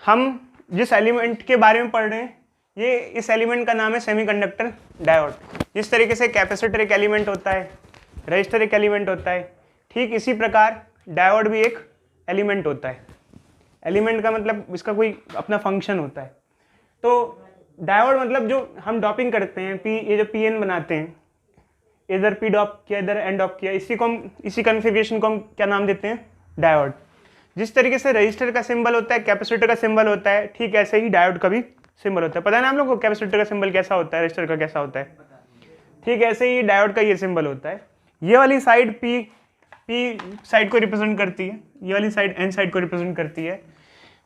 हम जिस एलिमेंट के बारे में पढ़ रहे हैं ये इस एलिमेंट का नाम है सेमीकंडक्टर डायोड। जिस तरीके से कैपेसिटर एक एलिमेंट होता है, रजिस्टर एक एलिमेंट होता है, ठीक इसी प्रकार डायोड भी एक एलिमेंट होता है। एलिमेंट का मतलब इसका कोई अपना फंक्शन होता है। तो डायोड मतलब जो हम डॉपिंग करते हैं, ये जो पी एन बनाते हैं, इधर पी डॉप किया इधर एन डॉप किया, इसी कॉन्फ़िगरेशन को हम क्या नाम देते हैं, डायोड। जिस तरीके से रजिस्टर का सिंबल होता है, कैपेसिटर का सिंबल होता है, ठीक ऐसे ही डायोड का भी सिंबल होता है। पता है ना आप लोगों को कैपेसिटर का सिंबल कैसा होता है, रजिस्टर का कैसा होता है? ठीक ऐसे ही डायोड का ये सिंबल होता है। ये वाली साइड पी साइड को रिप्रेजेंट करती है, ये वाली साइड एन साइड को रिप्रेजेंट करती है।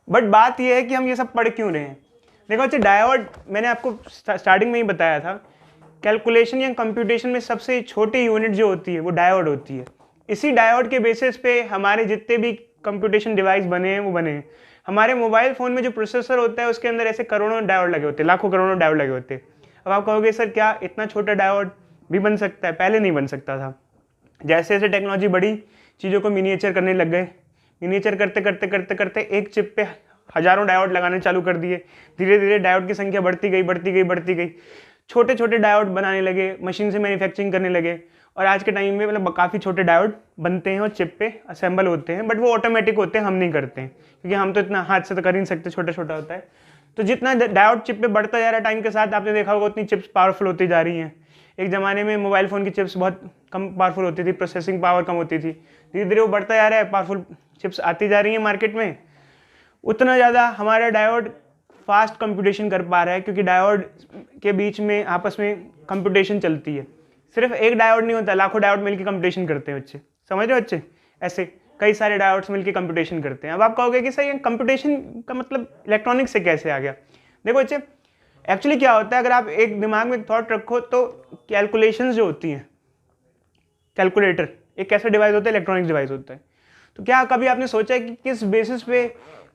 बट बात ये है कि हम ये सब पढ़ क्यों रहे हैं। देखो अच्छा, डायोड मैंने आपको स्टार्टिंग में ही बताया था, कैलकुलेशन या कंप्यूटेशन में सबसे छोटी यूनिट जो होती है वो डायोड होती है। इसी डायोड के बेसिस पे हमारे जितने भी कंप्यूटेशन डिवाइस बने हैं वो बने हैं। हमारे मोबाइल फ़ोन में जो प्रोसेसर होता है उसके अंदर ऐसे करोड़ों डायोड लगे होते हैं, लाखों करोड़ों डायोड लगे होते हैं। अब आप कहोगे सर क्या इतना छोटा डायोड भी बन सकता है? पहले नहीं बन सकता था। जैसे जैसे टेक्नोलॉजी बढ़ी, चीज़ों को मिनिएचर करने लग गए। मिनिएचर करते करते करते करते एक चिप पे हज़ारों डायोड लगाने चालू कर दिए। धीरे धीरे डायोड की संख्या बढ़ती गई बढ़ती गई बढ़ती गई। छोटे छोटे डायोड बनाने लगे, मशीन से मैन्युफैक्चरिंग करने लगे, और आज के टाइम में मतलब काफ़ी छोटे डायोड बनते हैं और चिप पे असेंबल होते हैं। बट वो ऑटोमेटिक होते हैं, हम नहीं करते हैं क्योंकि हम तो इतना हाथ से तो कर ही नहीं सकते, छोटा छोटा होता है। तो जितना डायोड चिप पे बढ़ता जा रहा है टाइम के साथ, आपने देखा होगा उतनी चिप्स पावरफुल होती जा रही हैं। एक ज़माने में मोबाइल फ़ोन की चिप्स बहुत कम पावरफुल होती थी, प्रोसेसिंग पावर कम होती थी। धीरे धीरे वो बढ़ता जा रहा है, पावरफुल चिप्स आती जा रही हैं मार्केट में। उतना ज़्यादा हमारा डायोड फास्ट कंप्यूटेशन कर पा रहा है क्योंकि डायोड के बीच में आपस में कंप्यूटेशन चलती है। सिर्फ एक डायोड नहीं होता, लाखों डायोड मिलकर कंप्यूटेशन करते हैं बच्चे, समझ रहे हो बच्चे? ऐसे कई सारे डायोड्स मिलकर कंप्यूटेशन करते हैं। अब आप कहोगे कि सर ये कंप्यूटेशन का मतलब इलेक्ट्रॉनिक्स से कैसे आ गया? देखो बच्चे, एक्चुअली क्या होता है, अगर आप एक दिमाग में एक थॉट रखो तो कैलकुलेशंस जो होती हैं, कैलकुलेटर एक कैसा डिवाइस होता है, इलेक्ट्रॉनिक्स डिवाइस होता है। तो क्या कभी आपने सोचा है कि किस बेसिस पे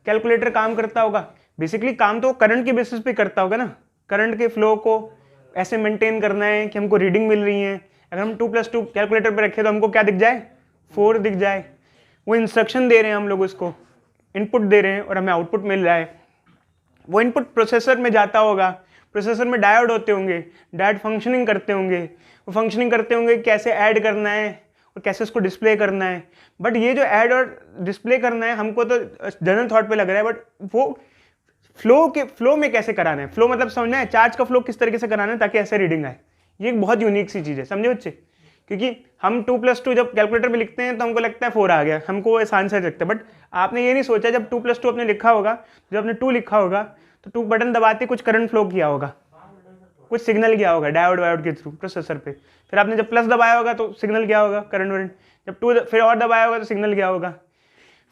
कैलकुलेटर काम करता होगा? बेसिकली काम तो करंट के बेसिस पे करता होगा ना। करंट के फ्लो को ऐसे मेंटेन करना है कि हमको रीडिंग मिल रही है। अगर हम 2+2 कैलकुलेटर पे रखें तो हमको क्या दिख जाए? 4 दिख जाए। वो इंस्ट्रक्शन दे रहे हैं हम लोग, उसको इनपुट दे रहे हैं और हमें आउटपुट मिल रहा है। वो इनपुट प्रोसेसर में जाता होगा, प्रोसेसर में डायोड होते होंगे, डायोड फंक्शनिंग करते होंगे, वो फंक्शनिंग करते होंगे कैसे ऐड करना है और कैसे उसको डिस्प्ले करना है। बट ये जो ऐड और डिस्प्ले करना है हमको तो जनरल थॉट पे लग रहा है, बट वो फ्लो में कैसे कराना है? फ्लो मतलब समझना है, चार्ज का फ्लो किस तरीके से कराना है ताकि ऐसे रीडिंग आए। ये एक बहुत यूनिक सी चीज़ है, समझे बच्चे? क्योंकि हम 2+2 जब कैलकुलेटर में लिखते हैं तो हमको लगता है 4 आ गया, हमको वो आसान से लगता है। बट आपने ये नहीं सोचा जब 2+2 आपने लिखा होगा, जब आपने 2 लिखा होगा तो 2 बटन दबाते कुछ करंट फ्लो किया होगा, कुछ सिग्नल गया होगा डायोड वायोड के थ्रू प्रोसेसर पे। फिर आपने जब प्लस दबाया होगा तो सिग्नल गया होगा, करंट वरेंट। जब 2 फिर और दबाया होगा तो सिग्नल गया होगा।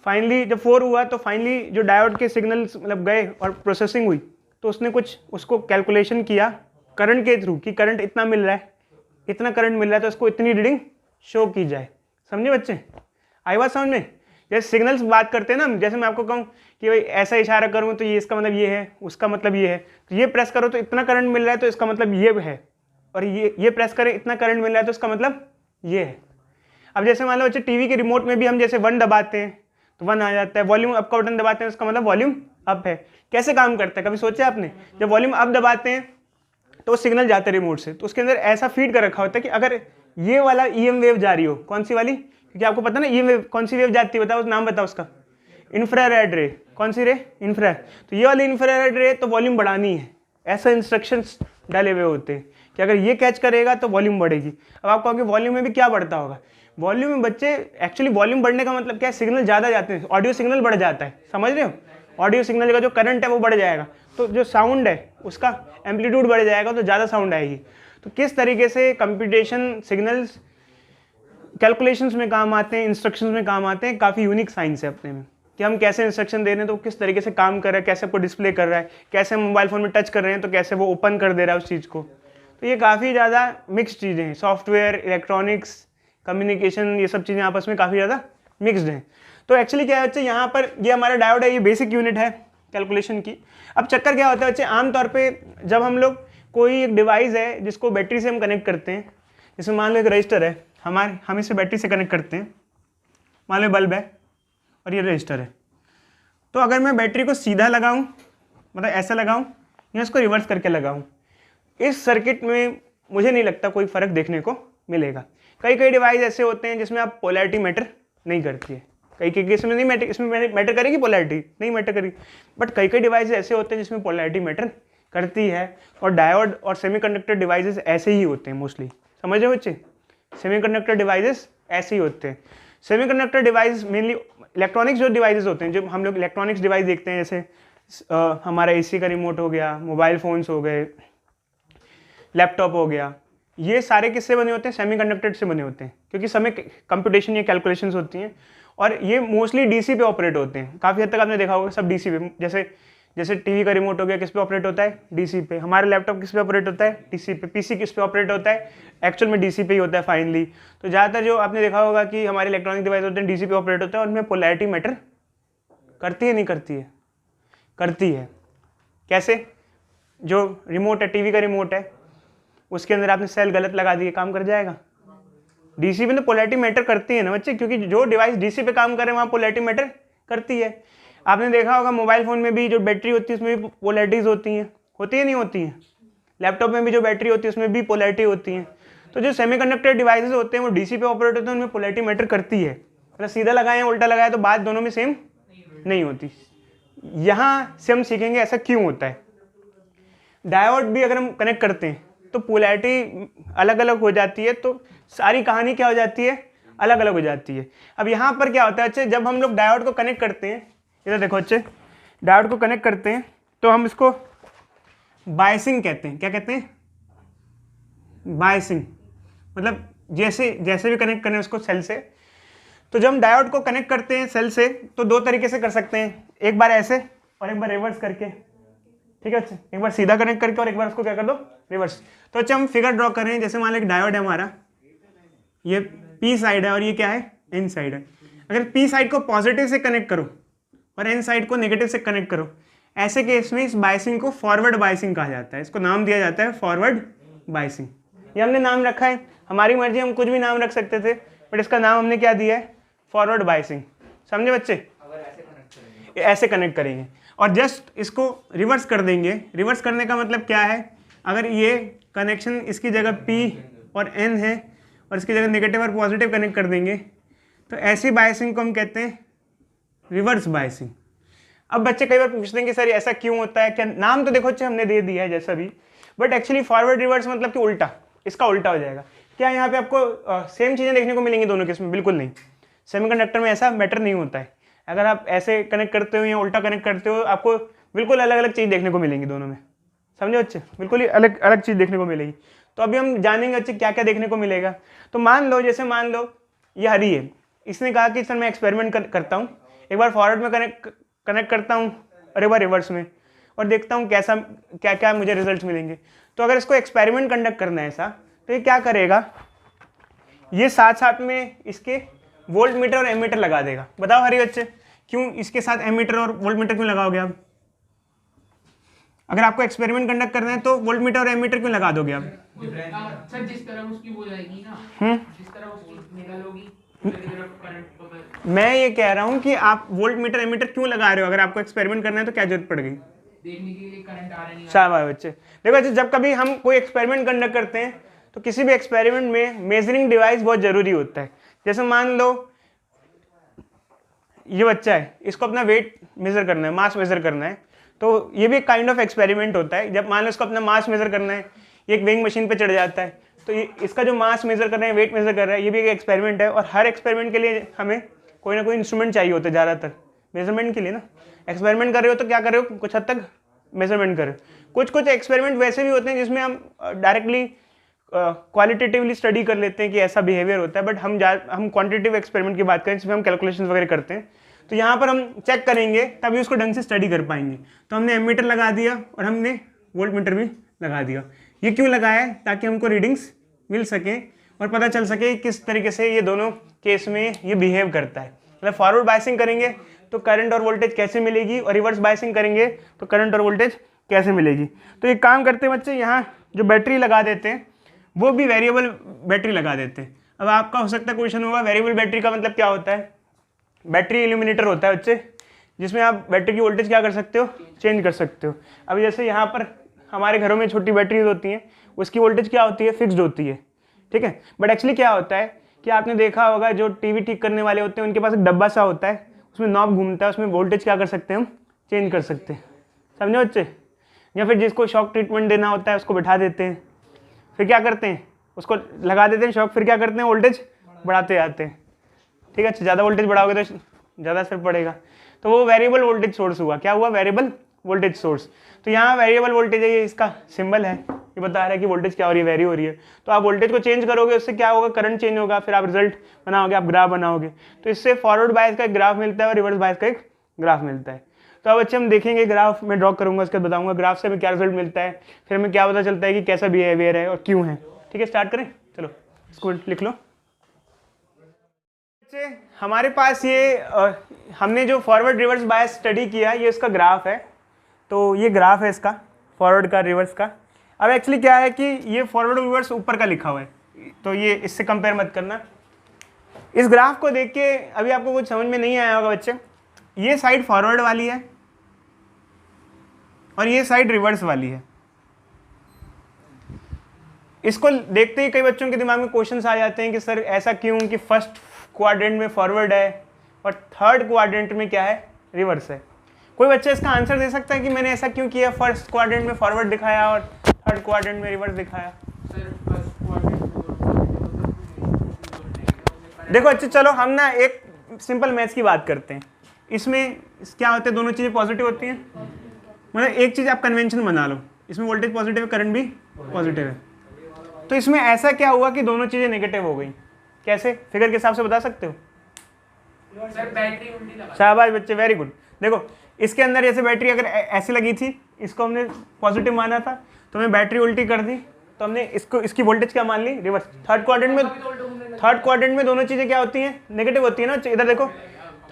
फाइनली जब 4 हुआ तो फाइनली जो डायोड के सिग्नल्स मतलब गए और प्रोसेसिंग हुई, तो उसने कुछ उसको कैलकुलेशन किया करंट के थ्रू कि करंट इतना मिल रहा है, इतना करंट मिल रहा है तो उसको इतनी रीडिंग शो की जाए। समझे बच्चे? आई बात समझ में? जैसे सिग्नल्स बात करते हैं ना, जैसे मैं आपको कहूँ कि भाई ऐसा इशारा करूँ तो ये इसका मतलब ये है, उसका मतलब ये है, तो ये प्रेस करो तो इतना करंट मिल रहा है तो इसका मतलब ये है, और ये प्रेस करें इतना करंट मिल रहा है तो इसका मतलब ये है। अब जैसे मान लो बच्चे टीवी के रिमोट में भी हम जैसे 1 दबाते हैं तो 1 आ जाता है, वॉल्यूम अप का बटन दबाते हैं उसका मतलब वॉल्यूम अप है। कैसे काम करता है कभी सोचा आपने? जब वॉल्यूम अप दबाते हैं तो सिग्नल जाता है रिमोट से, तो उसके अंदर ऐसा फीड कर रखा होता है कि अगर ये वाला ईएम वेव जा रही हो, कौन सी वाली? क्योंकि आपको पता ना ईएम वेव कौन सी वेव जाती है, बताओ उस नाम बताओ उसका। इंफ्रारेड रे। कौन सी रे? इंफ्रा। तो ये वाली इंफ्रारेड रे तो वॉल्यूम बढ़ानी है, ऐसा इंस्ट्रक्शंस डाले हुए होते हैं कि अगर ये कैच करेगा तो वॉल्यूम बढ़ेगी। अब आप कहोगे वॉल्यूम में भी क्या बढ़ता होगा? वॉल्यूम में बच्चे एक्चुअली वॉल्यूम बढ़ने का मतलब क्या है? सिग्नल ज़्यादा जाते हैं, ऑडियो सिग्नल बढ़ जाता है, समझ रहे हो? ऑडियो सिग्नल का जो करंट है वो बढ़ जाएगा, तो जो साउंड है उसका एम्पलीट्यूड बढ़ जाएगा, तो ज़्यादा साउंड आएगी। तो किस तरीके से कंप्यूटेशन सिग्नल्स कैलकुलेशंस में काम आते हैं, इंस्ट्रक्शंस में काम आते हैं, काफ़ी यूनिक साइंस है अपने में कि हम कैसे इंस्ट्रक्शन दे रहे हैं तो किस तरीके से काम कर रहा है, कैसे आपको डिस्प्ले कर रहा है, कैसे हम मोबाइल फ़ोन में टच कर रहे हैं तो कैसे वो ओपन कर दे रहा है उस चीज़ को। तो ये काफ़ी ज़्यादा मिक्स चीज़ें हैं, सॉफ्टवेयर, इलेक्ट्रॉनिक्स, कम्युनिकेशन, ये सब चीज़ें आपस में काफ़ी ज़्यादा मिक्सड हैं। तो एक्चुअली क्या है बच्चे, यहाँ पर ये हमारा डायोड है, ये बेसिक यूनिट है कैलकुलेशन की। अब चक्कर क्या होता है बच्चे, आमतौर पे जब हम लोग कोई एक डिवाइस है जिसको बैटरी से हम कनेक्ट करते हैं, जैसे मान लो एक रजिस्टर है, हम इसे बैटरी से कनेक्ट करते हैं, मान लो बल्ब है और ये रजिस्टर है, तो अगर मैं बैटरी को सीधा लगाऊं, मतलब ऐसा लगाऊं या इसको रिवर्स करके लगाऊं, इस सर्किट में मुझे नहीं लगता कोई फ़र्क देखने को मिलेगा। कई कई डिवाइस ऐसे होते हैं जिसमें आप पोलैरिटी मैटर नहीं करती है, कई कई केस में नहीं मैटर, इसमें मैटर करेगी पोलैरिटी, नहीं मैटर करेगी, बट कई कई डिवाइस ऐसे होते हैं जिसमें पोलैरिटी मैटर करती है। और डायोड और सेमीकंडक्टर डिवाइसेस ऐसे ही होते हैं मोस्टली, समझ रहे हो बच्चे? सेमीकंडक्टर डिवाइसेस ऐसे ही होते हैं। सेमीकंडक्टर डिवाइस मेनली इलेक्ट्रॉनिक्स जो डिवाइसेस होते हैं, जो हम लोग इलेक्ट्रॉनिक्स डिवाइस देखते हैं, जैसे हमारा एसी का रिमोट हो गया, मोबाइल फ़ोन्स हो गए, लैपटॉप हो गया, ये सारे किससे बने होते हैं? सेमीकंडक्टर से बने होते हैं, क्योंकि समय कंप्यूटेशन या कैलकुलेशंस होती हैं और ये मोस्टली डीसी पे ऑपरेट होते हैं। काफ़ी हद तक आपने देखा होगा सब डीसी पे, जैसे टीवी का रिमोट हो गया, किस पे ऑपरेट होता है? डीसी पे। हमारा लैपटॉप किस पे ऑपरेट होता है? डीसी पे। पीसी किस पे ऑपरेट होता है? एक्चुअल में डीसी पे ही होता है फाइनली। तो ज़्यादातर जो आपने देखा होगा कि हमारे इलेक्ट्रॉनिक डिवाइस होते हैं डीसी पे ऑपरेट होते हैं, उनमें पोलैरिटी मैटर करती है, नहीं करती है? करती है। कैसे? जो रिमोट है, टीवी का रिमोट है, उसके अंदर आपने सेल गलत लगा दिए, काम कर जाएगा? डीसी पे तो पोलैरिटी मैटर करती है ना बच्चे, क्योंकि जो डिवाइस डीसी पे काम करे वहाँ पोलैरिटी मैटर करती है। आपने देखा होगा मोबाइल फ़ोन में भी जो बैटरी होती है उसमें भी पोलैरिटीज़ होती हैं, होती है नहीं होती हैं? लैपटॉप में भी जो बैटरी होती है उसमें भी पोलैरिटी होती हैं। तो जो सेमीकंडक्टर डिवाइसेस होते हैं वो डीसी पे ऑपरेट होते हैं, उनमें पोलैरिटी मैटर करती है। मतलब सीधा लगाए या उल्टा लगाए तो बात दोनों में सेम नहीं होती। यहाँ से हम सीखेंगे ऐसा क्यों होता है। डायोड भी अगर हम कनेक्ट करते हैं तो पोलैरिटी अलग अलग हो जाती है, तो सारी कहानी क्या हो जाती है? अलग अलग हो जाती है। अब यहाँ पर क्या होता है बच्चे, जब हम लोग डायोड को कनेक्ट करते हैं, इधर देखो बच्चे, डायोड को कनेक्ट करते हैं तो हम इसको बायसिंग कहते हैं। क्या कहते हैं? बायसिंग। मतलब जैसे जैसे भी कनेक्ट करें उसको सेल से। तो जब हम डायोड को कनेक्ट करते हैं सेल से तो दो तरीके से कर सकते हैं, एक बार ऐसे और एक बार रिवर्स करके। ठीक है बच्चे, एक बार सीधा कनेक्ट करके और एक बार उसको क्या कर दो? रिवर्स। तो अच्छा हम फिगर ड्रॉ कर रहे हैं, जैसे मान लो एक डायोड है हमारा, ये पी साइड है और ये क्या है? एन साइड है। अगर पी साइड को पॉजिटिव से कनेक्ट करो और एन साइड को नेगेटिव से कनेक्ट करो, ऐसे केस में इस बायसिंग को फॉरवर्ड बायसिंग कहा जाता है। इसको नाम दिया जाता है फॉरवर्ड बायसिंग। ये हमने नाम रखा है, हमारी मर्जी, हम कुछ भी नाम रख सकते थे, बट इसका नाम हमने क्या दिया है? Forward biasing. समझे बच्चे? ऐसे कनेक्ट करेंगे और जस्ट इसको रिवर्स कर देंगे। रिवर्स करने का मतलब क्या है? अगर ये कनेक्शन इसकी जगह P और N है और इसकी जगह नेगेटिव और पॉजिटिव कनेक्ट कर देंगे, तो ऐसी बायसिंग को हम कहते हैं रिवर्स बायसिंग। अब बच्चे कई बार पूछते हैं कि सर ऐसा क्यों होता है? क्या नाम तो देखो बच्चे हमने दे दिया है जैसा भी, बट एक्चुअली फॉरवर्ड रिवर्स मतलब कि उल्टा, इसका उल्टा हो जाएगा। क्या यहाँ पे आपको सेम चीज़ें देखने को मिलेंगी दोनों केस में? बिल्कुल नहीं। सेमीकंडक्टर में ऐसा मैटर नहीं होता है। अगर आप ऐसे कनेक्ट करते हो या उल्टा कनेक्ट करते हो, आपको बिल्कुल अलग अलग चीज़ देखने को मिलेंगी दोनों में। समझे बच्चे? बिल्कुल ही अलग अलग चीज़ देखने को मिलेगी। तो अभी हम जानेंगे बच्चे क्या क्या देखने को मिलेगा। तो मान लो, जैसे मान लो ये हरी है, इसने कहा कि सर मैं एक्सपेरिमेंट करता हूँ, एक बार फॉरवर्ड में कनेक्ट करता हूँ और एक बार रिवर्स में, और देखता हूँ कैसा क्या क्या मुझे रिजल्ट मिलेंगे। तो अगर इसको एक्सपेरिमेंट कंडक्ट करना है ऐसा, तो ये क्या करेगा? ये साथ साथ में इसके वोल्ट मीटर और एमीटर लगा देगा। बताओ हरी बच्चे, क्यों इसके साथ एमीटर और वोल्ट मीटर क्यों लगाओगे आप? अगर आपको एक्सपेरिमेंट कंडक्ट करना है तो वोल्ट मीटर और एमीटर क्यों लगा दोगे आप? सर जिस तरह उसकी वो जाएगी ना, जिस तरह उसकी निकल होगी, मैं ये कह रहा हूँ कि आप वोल्ट मीटर एमीटर क्यों लगा रहे हो? अगर आपको एक्सपेरिमेंट करना है तो क्या जरूरत पड़ गई? देखने के लिए करंट आ रहा नहीं। शाबाश बच्चे। देखो बच्चे, जब कभी हम कोई एक्सपेरिमेंट कंडक्ट करते हैं तो किसी भी एक्सपेरिमेंट में मेजरिंग डिवाइस बहुत जरूरी होता है। जैसे मान लो ये बच्चा है, इसको अपना वेट मेजर करना है, मास मेजर करना है, तो ये भी एक काइंड ऑफ एक्सपेरिमेंट होता है। जब मान लो इसको अपना मास मेजर करना है, ये एक वेइंग मशीन पे चढ़ जाता है, तो ये इसका जो मास मेजर कर रहे हैं, वेट मेजर कर रहा है, ये भी एक एक्सपेरिमेंट है। और हर एक्सपेरिमेंट के लिए हमें कोई ना कोई इंस्ट्रूमेंट चाहिए होता है ज़्यादातर मेजरमेंट के लिए ना। एक्सपेरिमेंट कर रहे हो तो क्या कर रहे हो? कुछ हद तक मेजरमेंट कर रहे हो। कुछ कुछ एक्सपेरिमेंट वैसे भी होते हैं जिसमें हम डायरेक्टली क्वालिटेटिवली स्टडी कर लेते हैं कि ऐसा बिहेवियर होता है, बट हम क्वांटिटेटिव एक्सपेरिमेंट की बात करें जिसमें हम कैलकुलेशंस वगैरह करते हैं, तो यहाँ पर हम चेक करेंगे तभी उसको ढंग से स्टडी कर पाएंगे। तो हमने एमीटर लगा दिया और हमने वोल्ट मीटर भी लगा दिया। ये क्यों लगाया है? ताकि हमको रीडिंग्स मिल सकें और पता चल सके किस तरीके से ये दोनों केस में ये बिहेव करता है। मतलब फॉरवर्ड बायसिंग करेंगे तो करंट और वोल्टेज कैसे मिलेगी, और रिवर्स बायसिंग करेंगे तो करंट और वोल्टेज कैसे मिलेगी। तो एक काम करते हैं बच्चे, यहाँ जो बैटरी लगा देते हैं वो भी वेरिएबल बैटरी लगा देते हैं। अब आपका हो सकता है क्वेश्चन होगा वेरिएबल बैटरी का मतलब क्या होता है? बैटरी इल्यूमिनेटर होता है बच्चे, जिसमें आप बैटरी की वोल्टेज क्या कर सकते हो, चेंज कर सकते हो। अब जैसे यहाँ पर हमारे घरों में छोटी बैटरीज होती हैं, उसकी वोल्टेज क्या होती है, फिक्स्ड होती है, ठीक है। बट एक्चुअली क्या होता है कि आपने देखा होगा जो टीवी ठीक करने वाले होते हैं उनके पास एक डब्बा सा होता है, उसमें नॉब घूमता है, उसमें वोल्टेज क्या कर सकते हैं हम, चेंज कर सकते हैं, समझे बच्चे। या फिर जिसको शॉक ट्रीटमेंट देना होता है उसको बैठा देते हैं, फिर क्या करते हैं, उसको लगा देते हैं शॉक, फिर क्या करते हैं, वोल्टेज बढ़ाते जाते हैं, ठीक है। अच्छा, ज़्यादा वोल्टेज बढ़ाओगे तो ज़्यादा असर पड़ेगा, तो वो वेरिएबल वोल्टेज सोर्स हुआ। क्या हुआ, वेरिएबल वोल्टेज सोर्स। तो यहाँ वेरिएबल वोल्टेज है, ये इसका सिंबल है, ये बता रहा है कि वोल्टेज क्या हो रही है, वेरी हो रही है। तो आप वोल्टेज को चेंज करोगे, उससे क्या होगा, करंट चेंज होगा, फिर आप रिजल्ट बनाओगे, आप ग्राफ बनाओगे। तो इससे फॉरवर्ड बायस का एक ग्राफ मिलता है और रिवर्स बायस का एक ग्राफ मिलता है। तो अब अच्छे हम देखेंगे, ग्राफ में ड्रॉ करूंगा, उसके बाद बताऊंगा ग्राफ से हमें क्या रिजल्ट मिलता है, फिर हमें क्या पता चलता है कि कैसा बिहेवियर है और क्यों है। ठीक है, स्टार्ट करें, चलो इसको लिख लो। हमारे पास ये हमने जो फॉरवर्ड रिवर्स बायस स्टडी किया, ये इसका ग्राफ है। तो ये ग्राफ है इसका, फॉरवर्ड का, रिवर्स का। अब एक्चुअली क्या है कि ये फॉरवर्ड रिवर्स ऊपर का लिखा हुआ है, तो ये इससे कंपेयर मत करना। इस ग्राफ को देख के अभी आपको कुछ समझ में नहीं आया होगा बच्चे। ये साइड फॉरवर्ड वाली है और ये साइड रिवर्स वाली है। इसको देखते ही कई बच्चों के दिमाग में क्वेश्चंस आ जाते हैं कि सर ऐसा क्यों कि फर्स्ट क्वाड्रेंट में फॉरवर्ड है और थर्ड क्वाड्रेंट में क्या है, रिवर्स है। कोई बच्चा इसका आंसर दे सकता है कि मैंने ऐसा क्यों किया, फर्स्ट क्वाड्रेंट में फॉरवर्ड दिखाया और थर्ड क्वाड्रेंट में रिवर्स दिखाया। देखो अच्छा, चलो हम ना एक सिंपल मैथ्स की बात करते हैं। इसमें क्या होता है, दोनों चीज़ें पॉजिटिव होती हैं। मतलब एक चीज़ आप कन्वेंशन बना लो, इसमें वोल्टेज पॉजिटिव है, करंट भी पॉजिटिव है। तो इसमें ऐसा क्या हुआ कि दोनों चीज़ें नेगेटिव हो गई, कैसे, फिगर के हिसाब से बता सकते हो? शाबाश बच्चे, वेरी गुड। देखो इसके अंदर जैसे बैटरी अगर ऐसे लगी थी, इसको हमने पॉजिटिव माना था, तो हमने बैटरी उल्टी कर दी, तो हमने इसको, इसकी वोल्टेज क्या मान ली, रिवर्स। थर्ड क्वाड्रेंट में दोनों चीज़ें क्या होती हैं, नेगेटिव होती है ना। इधर देखो,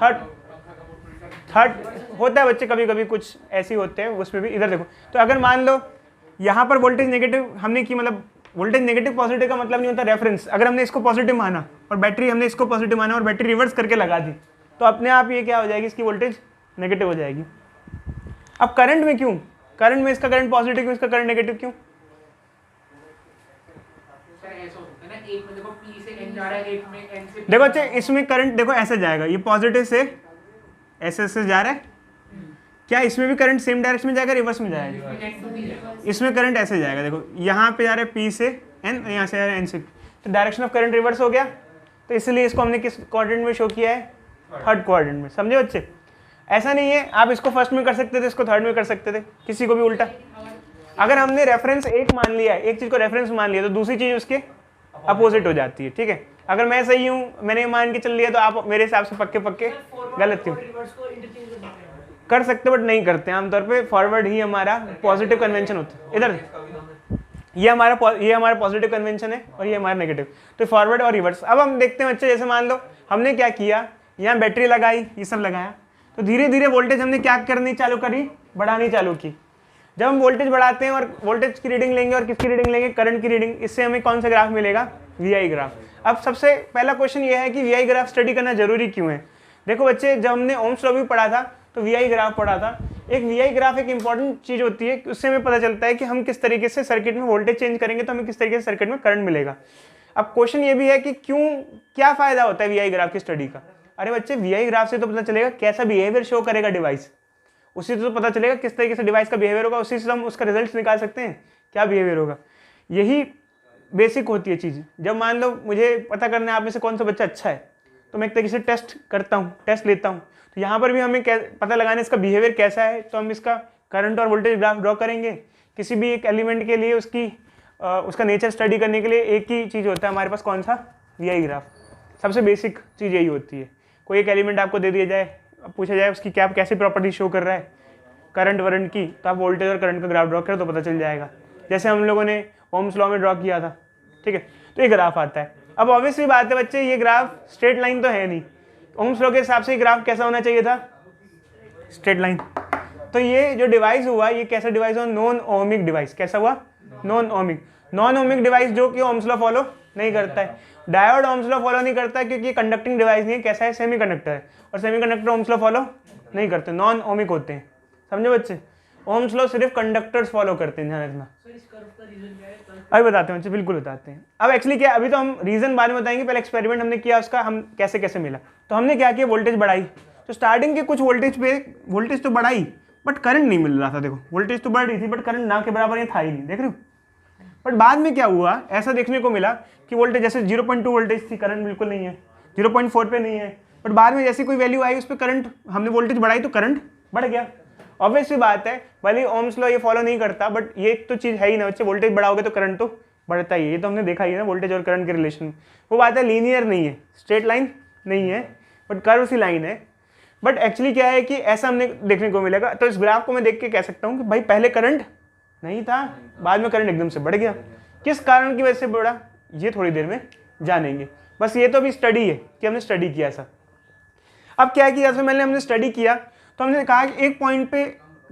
थर्ड होता है बच्चे, कभी कभी कुछ ऐसे होते हैं उसमें भी। इधर देखो, तो अगर मान लो यहाँ पर वोल्टेज नेगेटिव हमने की, मतलब वोल्टेज नेगेटिव पॉजिटिव का मतलब नहीं होता रेफरेंस। अगर हमने इसको पॉजिटिव माना और बैटरी, हमने इसको पॉजिटिव माना और बैटरी रिवर्स करके लगा दी, तो अपने आप ये क्या हो जाएगी, इसकी वोल्टेज नेगेटिव हो जाएगी। अब करंट में क्यों, करंट में इसका करंट पॉजिटिव क्यों, इसका करंट नेगेटिव क्यों? देखो अच्छा, इसमें करंट देखो ऐसे जाएगा, ये पॉजिटिव से ऐसे जा रहा है, क्या इसमें भी करंट सेम डायरेक्शन में जाएगा, रिवर्स में जाएगा? इसमें करंट ऐसे जाएगा, देखो यहाँ पे जा रहा है P से N, यहाँ से जा रहा है N से, तो डायरेक्शन ऑफ करंट रिवर्स हो गया। तो इसलिए इसको हमने किस क्वाड्रेंट में शो किया है, थर्ड क्वाड्रेंट में। समझे बच्चे? ऐसा नहीं है आप इसको फर्स्ट में कर सकते थे, इसको थर्ड में कर सकते थे, किसी को भी उल्टा। अगर हमने रेफरेंस एक मान लिया है, एक चीज़ को रेफरेंस मान लिया, तो दूसरी चीज़ उसके अपोजिट हो जाती है। ठीक है, अगर मैं सही हूँ, मैंने मान के चल लिया, तो आप मेरे हिसाब से पक्के गलत क्यों कर सकते, बट नहीं करते आमतौर पे। फॉरवर्ड ही हमारा पॉजिटिव कन्वेंशन होता है। इधर ये हमारा पॉजिटिव कन्वेंशन है और ये हमारा नेगेटिव, तो फॉरवर्ड और रिवर्स। अब हम देखते हैं बच्चे, जैसे मान लो हमने क्या किया, यहाँ बैटरी लगाई, ये सब लगाया, तो धीरे धीरे वोल्टेज हमने क्या करनी चालू करी, बढ़ानी चालू की। जब हम वोल्टेज बढ़ाते हैं और वोल्टेज की रीडिंग लेंगे और किसकी रीडिंग लेंगे, करंट की रीडिंग, इससे हमें कौन सा ग्राफ मिलेगा, VI ग्राफ। अब सबसे पहला क्वेश्चन ये है कि VI ग्राफ स्टडी करना जरूरी क्यों है। देखो बच्चे, जब हमने ओम्स लॉ भी पढ़ा था तो VI ग्राफ पढ़ा था। एक VI ग्राफ एक इंपॉर्टेंट चीज़ होती है, उससे हमें पता चलता है कि हम किस तरीके से सर्किट में वोल्टेज चेंज करेंगे तो हमें किस तरीके से सर्किट में करंट मिलेगा। अब क्वेश्चन ये भी है कि क्यों, क्या फ़ायदा होता है VI ग्राफ की स्टडी का। अरे बच्चे, VI ग्राफ से तो पता चलेगा कैसा बिहेवियर शो करेगा डिवाइस, उसी से तो पता चलेगा किस तरीके से डिवाइस का बिहेवियर होगा, उसी से हम उसका रिजल्ट निकाल सकते हैं क्या बिहेवियर होगा। यही बेसिक होती है चीज़। जब मान लो मुझे पता करना है आप में से कौन सा बच्चा अच्छा है, तो मैं एक तरीके से टेस्ट करता हूँ, टेस्ट लेता हूँ। तो यहाँ पर भी हमें पता लगाना इसका बिहेवियर कैसा है, तो हम इसका करंट और वोल्टेज ग्राफ ड्रॉ करेंगे। किसी भी एक एलिमेंट के लिए उसका नेचर स्टडी करने के लिए एक ही चीज़ होता है हमारे पास, कौन सा, VI ग्राफ। सबसे बेसिक चीज़ यही होती है। कोई एक एलिमेंट आपको दे दिया जाए, पूछा जाए उसकी क्या कैसी प्रॉपर्टी शो कर रहा है, करंट वरंट की, तो आप वोल्टेज और करंट का ग्राफ ड्रॉ करें तो पता चल जाएगा, जैसे हम लोगों ने ओम्स लॉ में ड्रॉ किया था। ठीक है, तो ये ग्राफ आता है। अब ऑब्वियसली बात है बच्चे, ये ग्राफ स्ट्रेट लाइन तो है नहीं, ओम्स लॉ के हिसाब से ग्राफ कैसा होना चाहिए था, स्ट्रेट लाइन। तो ये जो डिवाइस हुआ, ये कैसा डिवाइस हुआ, नॉन ओमिक डिवाइस। कैसा हुआ, नॉन ओमिक डिवाइस, जो कि ओम्स लॉ फॉलो नहीं करता है। डायोड ओम्स लॉ फॉलो नहीं करता है क्योंकि ये कंडक्टिंग डिवाइस नहीं है, कैसा है, सेमीकंडक्टर है, और सेमीकंडक्टर ओम्स लॉ फॉलो नहीं करते, नॉन ओमिक होते हैं। समझे बच्चे? ओम्स लॉ सिर्फ कंडक्टर्स फॉलो करते हैं, ध्यान रखना। अभी बताते हैं बच्चे, बिल्कुल बताते हैं। अब एक्चुअली क्या, अभी तो हम रीजन बाद में बताएंगे, पहले एक्सपेरिमेंट हमने किया उसका, हम कैसे कैसे मिला। तो हमने क्या किया, वोल्टेज बढ़ाई। तो स्टार्टिंग के कुछ वोल्टेज पे वोल्टेज तो बढ़ाई बट करंट नहीं मिल रहा था। देखो वोल्टेज तो बढ़ रही थी बट करंट ना के बराबर ये था ही नहीं, देख रहे हो। बट बाद में क्या हुआ, ऐसा देखने को मिला कि वोल्टेज जैसे 0.2 वोल्टेज थी, करंट बिल्कुल नहीं है, 0.4 पे नहीं है, बट बाद में जैसी कोई वैल्यू आई उस पर करंट, हमने वोल्टेज बढ़ाई तो करंट बढ़ गया। ऑब्वियस सी बात है, भले ओम्स लॉ ये फॉलो नहीं करता बट ये तो चीज़ है ही ना बच्चे, वोल्टेज बढ़ाओगे तो करंट तो बढ़ता ही है। ये तो हमने देखा ही है ना, वोल्टेज और करंट के रिलेशन। वो बात है लीनियर नहीं है, स्ट्रेट लाइन नहीं है बट कर्व सी लाइन है। बट एक्चुअली क्या है कि ऐसा हमने देखने को मिलेगा। तो इस ग्राफ को मैं देख के कह सकता हूँ कि भाई पहले करंट नहीं था, बाद में करंट एकदम से बढ़ गया। किस कारण की वजह से बढ़ा, ये थोड़ी देर में जानेंगे। बस ये तो अभी स्टडी है कि हमने स्टडी किया ऐसा। अब क्या किया, जैसे हमने स्टडी किया तो हमने कहा कि एक पॉइंट पे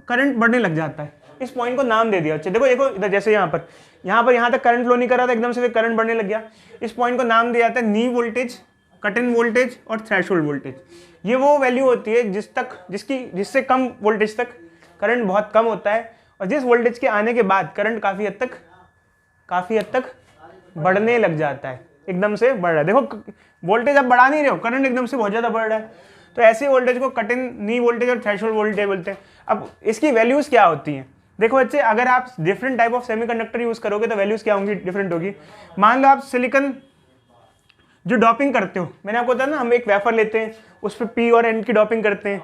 करंट बढ़ने लग जाता है, इस पॉइंट को नाम दे दिया। अच्छा देखो देखो इधर, जैसे यहाँ तक करंट फ्लो नहीं कर रहा था, एकदम से करंट बढ़ने लग गया, इस पॉइंट को नाम दिया जाता है नी वोल्टेज, कट इन वोल्टेज और थ्रेशोल्ड वोल्टेज। ये वो वैल्यू होती है जिससे कम वोल्टेज तक करंट बहुत कम होता है, और जिस वोल्टेज के आने के बाद करंट काफ़ी हद तक बढ़ने लग जाता है, एकदम से बढ़ रहा है। देखो वोल्टेज आप बढ़ा नहीं रहे हो, करंट एकदम से बहुत ज़्यादा बढ़ रहा है, तो ऐसे वोल्टेज को कट इन नी वोल्टेज और थ्रेशोल्ड वोल्टेज बोलते हैं। अब इसकी वैल्यूज़ क्या होती हैं, देखो बच्चे, अगर आप different type of semiconductor use करोगे तो वैल्यूज़ क्या होंगी, डिफरेंट होगी। मान लो आप सिलिकॉन जो डॉपिंग करते हो, मैंने आपको बताया ना, हम एक वेफर लेते हैं उस पर पी और एन की डॉपिंग करते हैं,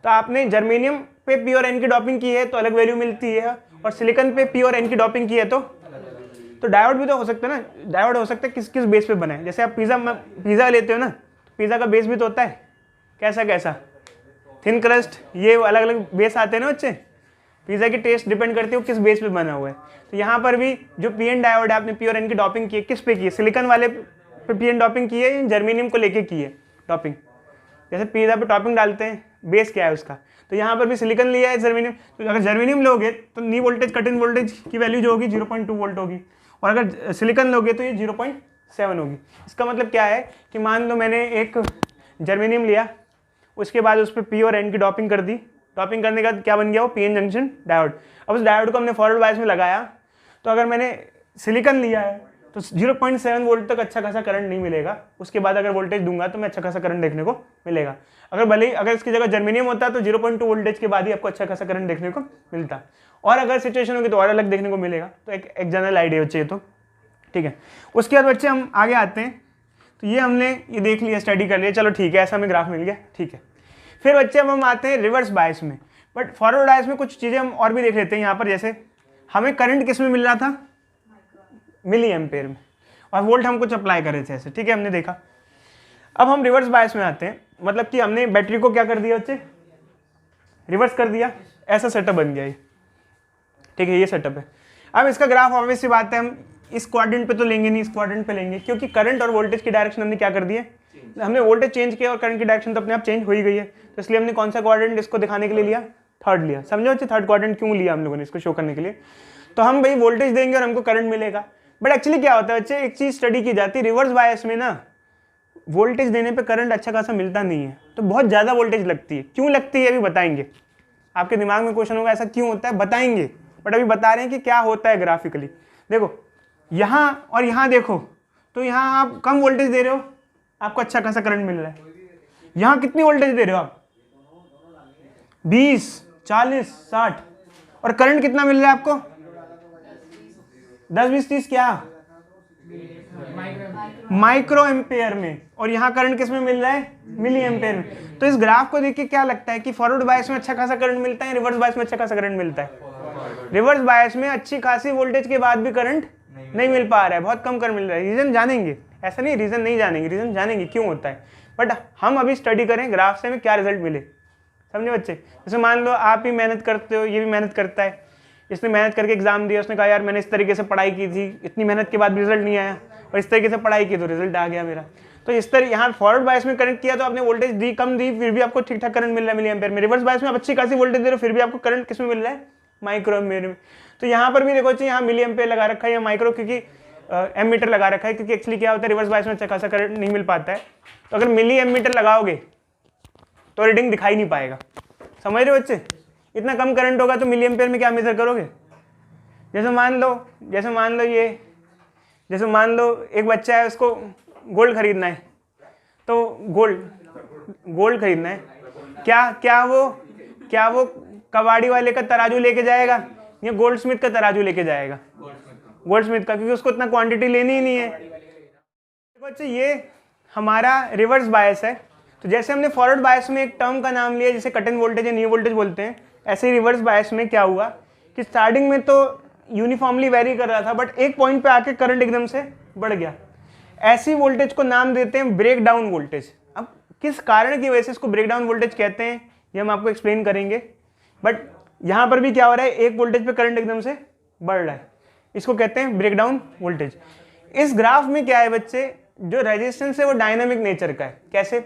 तो आपने जर्मेनियम पे पी और एन की डॉपिंग की है तो अलग वैल्यू मिलती है, और सिलिकॉन पे पी और एन की डॉपिंग की है तो डायोड भी तो हो सकता है ना। डायोड हो सकता है किस किस बेस पे बना है। जैसे आप पिज़्ज़ा लेते हो ना, पिज़्ज़ा का बेस भी तो होता है, कैसा थिन क्रस्ट, ये अलग अलग बेस आते हैं ना बच्चे। पिज़्ज़ा की टेस्ट डिपेंड करती है वो किस बेस पे बना हुआ है। तो यहाँ पर भी जो पी एन डायोड है, आपने पी और एन की डॉपिंग की है, किस पे की है, सिलिकॉन वाले पे पी एन डॉपिंग की है, जर्मेनियम को लेके की है डॉपिंग। जैसे पिज़्ज़ा पे टॉपिंग डालते हैं, बेस क्या है उसका, तो यहाँ पर भी सिलिकॉन लिया है, जर्मेनियम। तो अगर जर्मेनियम लोगे तो नी वोल्टेज कट इन वोल्टेज की वैल्यू जो होगी 0.2 वोल्ट होगी, और अगर सिलिकॉन लोगे तो ये 0.7 होगी। इसका मतलब क्या है कि मान लो मैंने एक जर्मेनियम लिया, उसके बाद उस पर पी और एन की डॉपिंग कर दी, डॉपिंग करने के बाद क्या बन गया, वो पी एन जंक्शन डायोड। अब उस डायोड को हमने फॉरवर्ड बायस में लगाया, तो अगर मैंने सिलिकॉन लिया है तो 0.7 वोल्ट तक अच्छा खासा करंट नहीं मिलेगा। उसके बाद अगर वोल्टेज दूंगा तो मैं अच्छा खासा करंट देखने को मिलेगा। अगर इसकी जगह जर्मेनियम होता तो 0.2 वोल्टेज के बाद ही आपको अच्छा खासा करंट देखने को मिलता, और अगर सिचुएशन होगी तो और अलग देखने को मिलेगा। तो एक जनरल आइडिया बच्चे, तो ठीक है। उसके बाद बच्चे हम आगे आते हैं, तो ये हमने ये देख लिया, स्टडी कर लिया, चलो ठीक है, ऐसा हमें ग्राफ मिल गया, ठीक है। फिर बच्चे अब हम आते हैं रिवर्स बायस में, बट फॉरवर्ड बायस में कुछ चीज़ें हम और भी देख लेते हैं। यहाँ पर जैसे हमें करंट किस में मिल रहा था, मिली एम्पेयर में, और वोल्ट हम कुछ अप्लाई कर रहे थे ऐसे, ठीक है, हमने देखा। अब हम रिवर्स बायस में आते हैं, मतलब कि हमने बैटरी को क्या कर दिया बच्चे, रिवर्स कर दिया, ऐसा सेटअप बन गया ये, ठीक है, ये सेटअप है। अब इसका ग्राफ ऑब्वियस सी बात है, हम इस क्वाड्रेंट पे तो लेंगे नहीं, इस क्वाड्रेंट पे लेंगे, क्योंकि करंट और वोल्टेज की डायरेक्शन हमने क्या कर दी है, हमने वोल्टेज चेंज किया और करंट की डायरेक्शन तो अपने आप चेंज हो ही गई है। तो इसलिए हमने कौन सा क्वाड्रेंट इसको दिखाने के लिए लिया, थर्ड लिया। समझो बच्चे, थर्ड क्वाड्रेंट क्यों लिया हम लोगों ने, इसको शो करने के लिए। तो हम भाई वोल्टेज देंगे और हमको करंट मिलेगा। बट एक्चुअली क्या होता है बच्चे, एक चीज़ स्टडी की जाती है, रिवर्स बायस में ना वोल्टेज देने पे करंट अच्छा खासा मिलता नहीं है, तो बहुत ज़्यादा वोल्टेज लगती है। क्यों लगती है अभी बताएंगे, आपके दिमाग में क्वेश्चन होगा ऐसा क्यों होता है, बताएंगे। बट अभी बता रहे हैं कि क्या होता है ग्राफिकली। देखो यहाँ और यहाँ देखो, तो यहाँ आप कम वोल्टेज दे रहे हो, आपको अच्छा खासा करंट मिल रहा है। यहाँ कितनी वोल्टेज दे रहे हो आप, 20, 40, 60, और करंट कितना मिल रहा है आपको, 10, 20, 30, क्या माइक्रो एम्पेयर में, और यहाँ करंट किस में मिल रहा है, मिली एम्पेयर में। तो इस ग्राफ को देख के क्या लगता है कि फॉरवर्ड बायस में अच्छा खासा करंट मिलता है, रिवर्स बायस में अच्छा खासा करंट मिलता है। रिवर्स बायस में अच्छी खासी वोल्टेज के बाद भी करंट नहीं मिल पा रहा है, बहुत कम करंट मिल रहा है। रीजन जानेंगे, ऐसा नहीं रीजन नहीं जानेंगे, रीजन जानेंगे क्यों होता है। बट हम अभी स्टडी करें ग्राफ से हमें क्या रिजल्ट मिले, समझे बच्चे। जैसे मान लो आप ही मेहनत करते हो, ये भी मेहनत करता है, इसने मेहनत करके एग्जाम दिया, उसने कहा यार मैंने इस तरीके से पढ़ाई की थी, इतनी मेहनत के बाद भी रिजल्ट नहीं आया, और इस तरीके से पढ़ाई की तो रिजल्ट आ गया मेरा। तो इस तरह यहाँ फॉरवर्ड बायस में कनेक्ट किया तो आपने वोल्टेज दी, कम दी, फिर भी आपको ठीक ठाक करंट मिल रहा है मिली एम्पेयर में। रिवर्स बायस में आप अच्छी खासी वोल्टेज दे रहे हो, फिर भी आपको करंट किस में मिल रहा है, माइक्रो एम्पेयर में। तो यहाँ पर भी देखो चाहिए, यहाँ मिली एम्पेयर लगा रखा है, या माइक्रो क्योंकि एमीटर लगा रखा है, क्योंकि एक्चुअली क्या होता है रिवर्स बायस में अच्छा खासा करंट नहीं मिल पाता है। तो अगर मिली एमीटर लगाओगे तो रीडिंग दिखाई नहीं पाएगा, समझ रहे हो बच्चे? इतना कम करंट होगा तो मिली एम्पेयर में क्या मेजर करोगे? जैसे मान लो एक बच्चा है, उसको गोल्ड खरीदना है, तो गोल्ड खरीदना है, क्या वो कबाड़ी वाले का तराजू लेके जाएगा या गोल्ड स्मिथ का तराजू लेके जाएगा? गोल्ड स्मिथ का, क्योंकि उसको इतना क्वांटिटी लेनी ही नहीं है। बच्चे ये हमारा रिवर्स बायस है। तो जैसे हमने फॉरवर्ड बायस में एक टर्म का नाम लिया जिसे कट इन वोल्टेज या न्यू वोल्टेज बोलते हैं, ऐसे ही रिवर्स बायस में क्या हुआ कि स्टार्टिंग में तो यूनिफॉर्मली वेरी कर रहा था, बट एक पॉइंट पे आके करंट एकदम से बढ़ गया। ऐसी वोल्टेज को नाम देते हैं ब्रेक डाउन वोल्टेज। अब किस कारण की वजह से इसको ब्रेक डाउन वोल्टेज कहते हैं ये हम आपको एक्सप्लेन करेंगे, बट यहाँ पर भी क्या हो रहा है, एक वोल्टेज पे करंट एकदम से बढ़ रहा है, इसको कहते हैं ब्रेक डाउन वोल्टेज। इस ग्राफ में क्या है बच्चे, जो रेजिस्टेंस है वो डायनामिक नेचर का है। कैसे?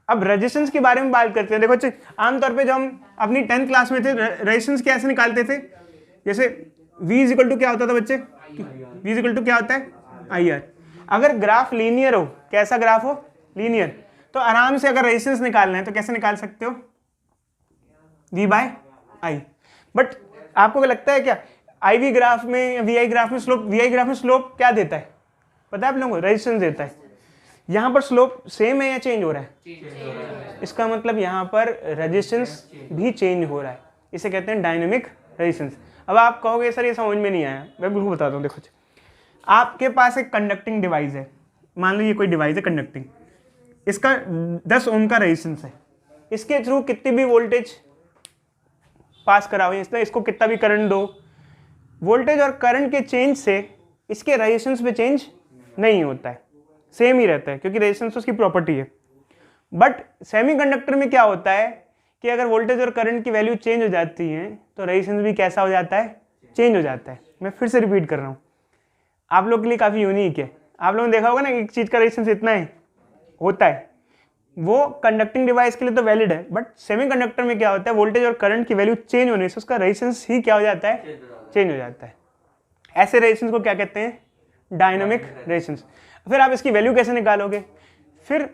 अब रेजिस्टेंस के बारे में बात करते हैं। देखो बच्चे, आमतौर पे जब हम अपनी 10th क्लास में थे, रेजिस्टेंस कैसे निकालते थे? जैसे V इक्वल टू क्या होता था बच्चे? V इक्वल टू क्या होता है? IR। अगर ग्राफ लीनियर हो, कैसा ग्राफ हो? लीनियर, तो आराम से अगर रेजिस्टेंस निकालना है तो कैसे निकाल सकते हो? V/I। बट आपको क्या लगता है क्या IV ग्राफ में, VI ग्राफ में स्लोप क्या देता है? पता है आप लोगों को? रेजिस्टेंस देता है। यहाँ पर स्लोप सेम है या चेंज हो रहा है? इसका मतलब यहाँ पर रेजिस्टेंस भी चेंज हो रहा है, इसे कहते हैं डायनेमिक रेजिस्टेंस। अब आप कहोगे सर ये समझ में नहीं आया, मैं बिल्कुल बताता हूँ। देखो, आपके पास एक कंडक्टिंग डिवाइस है, मान लो ये कोई डिवाइस है कंडक्टिंग, इसका 10 ओम का रेजिस्टेंस है, इसके थ्रू कितनी भी वोल्टेज पास कराओ, इसको कितना भी करंट दो, वोल्टेज और करंट के चेंज से इसके रेजिस्टेंस पे चेंज नहीं होता है, सेम ही रहता है, क्योंकि रेजिस्टेंस उसकी प्रॉपर्टी है। बट सेमीकंडक्टर में क्या होता है कि अगर वोल्टेज और करंट की वैल्यू चेंज हो जाती है तो रेजिस्टेंस भी कैसा हो जाता है? चेंज हो जाता है। मैं फिर से रिपीट कर रहा हूँ, आप लोग के लिए काफ़ी यूनिक है। आप लोगों ने देखा होगा ना, एक चीज़ का रेजिस्टेंस इतना है होता है, वो कंडक्टिंग डिवाइस के लिए तो वैलिड है, बट सेमीकंडक्टर में क्या होता है, वोल्टेज और करंट की वैल्यू चेंज होने से उसका रेजिस्टेंस ही क्या हो जाता है? चेंज हो जाता है। ऐसे रेजिस्टेंस को क्या कहते हैं? Dynamic resistance. फिर आप इसकी वैल्यू कैसे निकालोगे? फिर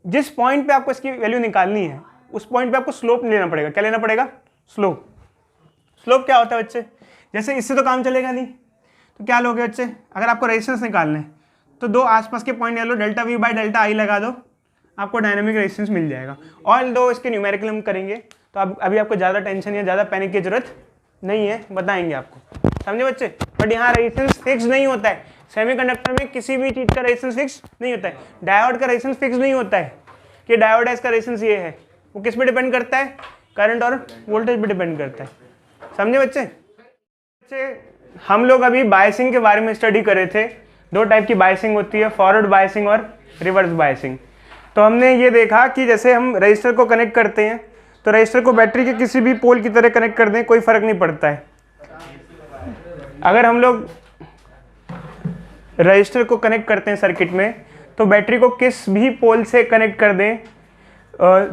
जिस पॉइंट पे आपको इसकी वैल्यू निकालनी है उस पॉइंट पे आपको स्लोप लेना पड़ेगा। क्या लेना पड़ेगा? स्लोप। स्लोप क्या होता है बच्चे? जैसे इससे तो काम चलेगा नहीं, तो क्या लोगे बच्चे? अगर आपको रेजिस्टेंस निकालना है तो दो आसपास के पॉइंट ले लो, delta V by delta I लगा दो, आपको डायनामिक रेजिस्टेंस मिल जाएगा। और दो इसके न्यूमेरिकल हम करेंगे, तो अब अभी आपको ज़्यादा टेंशन या ज़्यादा पैनिक की जरूरत नहीं है, बताएंगे आपको, समझे बच्चे? बट यहाँ रेजिस्टेंस फिक्स नहीं होता है। सेमीकंडक्टर में किसी भी चीज़ का रेजिस्टेंस फिक्स नहीं होता है। डायोड का रेजिस्टेंस फिक्स नहीं होता है कि डायोड है इसका रेजिस्टेंस ये है, वो किस पे डिपेंड करता है? करंट और वोल्टेज पे डिपेंड करता है, समझे बच्चे? हम लोग अभी बायसिंग के बारे में स्टडी कर रहे थे। दो टाइप की बायसिंग होती है, फॉरवर्ड बायसिंग और रिवर्स बायसिंग। तो हमने ये देखा कि जैसे हम रजिस्टर को कनेक्ट करते हैं तो रजिस्टर को बैटरी के किसी भी पोल की तरह कनेक्ट कर दें, कोई फर्क नहीं पड़ता है। अगर हम लोग रजिस्टर को कनेक्ट करते हैं सर्किट में तो बैटरी को किस भी पोल से कनेक्ट कर दें,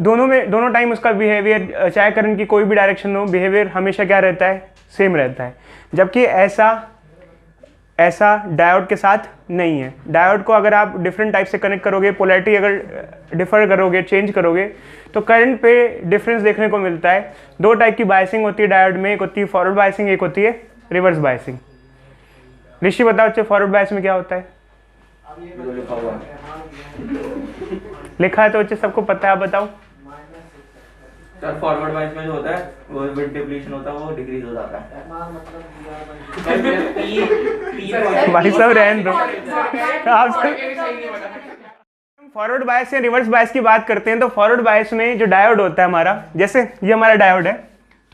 दोनों टाइम उसका बिहेवियर, चाहे करंट की कोई भी डायरेक्शन हो, बिहेवियर हमेशा क्या रहता है? सेम रहता है। जबकि ऐसा डायोड के साथ नहीं है। डायोड को अगर आप डिफरेंट टाइप से कनेक्ट करोगे, पोलैरिटी अगर डिफर करोगे, चेंज करोगे, तो करंट पे डिफरेंस देखने को मिलता है। दो टाइप की बायसिंग होती है डायोड में, एक होती है फॉरवर्ड बायसिंग, एक होती है रिवर्स बायसिंग। ऋषि बताओ बच्चे, फॉरवर्ड बायस में क्या होता है? लिखा है तो बच्चे सबको पता है, आप बताओ। सर फॉरवर्ड बायस में जो होता है वो बिट डिप्लीशन होता है, वो डिक्रीज हो जाता है। भाई सब रहन दो, आप फॉरवर्ड बायस या रिवर्स बायस की बात करते हैं तो फॉरवर्ड बायस में जो डायोड होता है हमारा, जैसे ये हमारा डायोड है,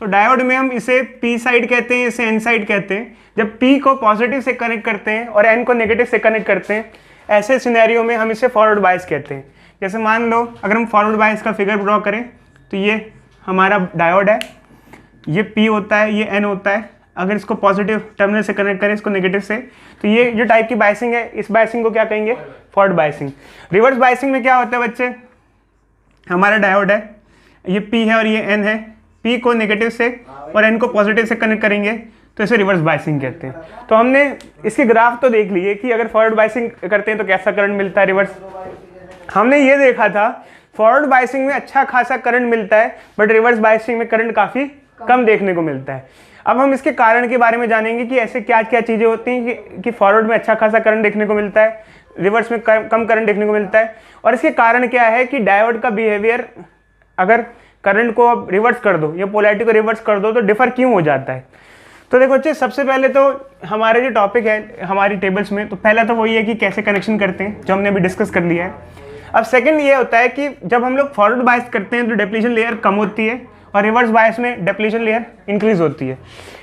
तो डायोड में हम इसे पी साइड कहते हैं, इसे एन साइड कहते हैं। जब पी को पॉजिटिव से कनेक्ट करते हैं और एन को नेगेटिव से कनेक्ट करते हैं, ऐसे सिनेरियो में हम इसे फॉरवर्ड बायस कहते हैं। जैसे मान लो अगर हम फॉरवर्ड बायस का फिगर ड्रॉ करें तो ये हमारा डायोड है, ये पी होता है, ये एन होता है। अगर इसको पॉजिटिव टर्मिनल से कनेक्ट करें, इसको नेगेटिव से, तो ये जो टाइप की बायसिंग है, इस बायसिंग को क्या कहेंगे? Forward biasing. रिवर्स बायसिंग में क्या होता है बच्चे? हमारा डायोड है, ये पी है और ये एन है, पी को नेगेटिव से और एन को पॉजिटिव से कनेक्ट करेंगे तो इसे रिवर्स बायसिंग कहते हैं। तो हमने इसके ग्राफ तो देख लिए कि अगर फॉरवर्ड बायसिंग करते हैं तो कैसा करंट मिलता है, रिवर्स। हमने ये देखा था फॉरवर्ड बायसिंग में अच्छा खासा करंट मिलता है, बट रिवर्स बायसिंग में करंट काफ़ी कम देखने को मिलता है। अब हम इसके कारण के बारे में जानेंगे कि ऐसे क्या क्या चीज़ें होती हैं कि फॉरवर्ड में अच्छा खासा करंट देखने को मिलता है, रिवर्स में कम करंट देखने को मिलता है, और इसके कारण क्या है कि डायोड का बिहेवियर अगर करंट को आप रिवर्स कर दो या पोलैरिटी को रिवर्स कर दो तो डिफर क्यों हो जाता है। तो देखो बच्चे, सबसे पहले तो हमारे जो टॉपिक है हमारी टेबल्स में, तो पहला तो वही है कि कैसे कनेक्शन करते हैं, जो हमने अभी डिस्कस कर लिया है। अब सेकंड ये होता है कि जब हम लोग फॉरवर्ड बायस करते हैं तो डिप्लीशन लेयर कम होती है और रिवर्स बायस में डिप्लीशन लेयर इंक्रीज होती है।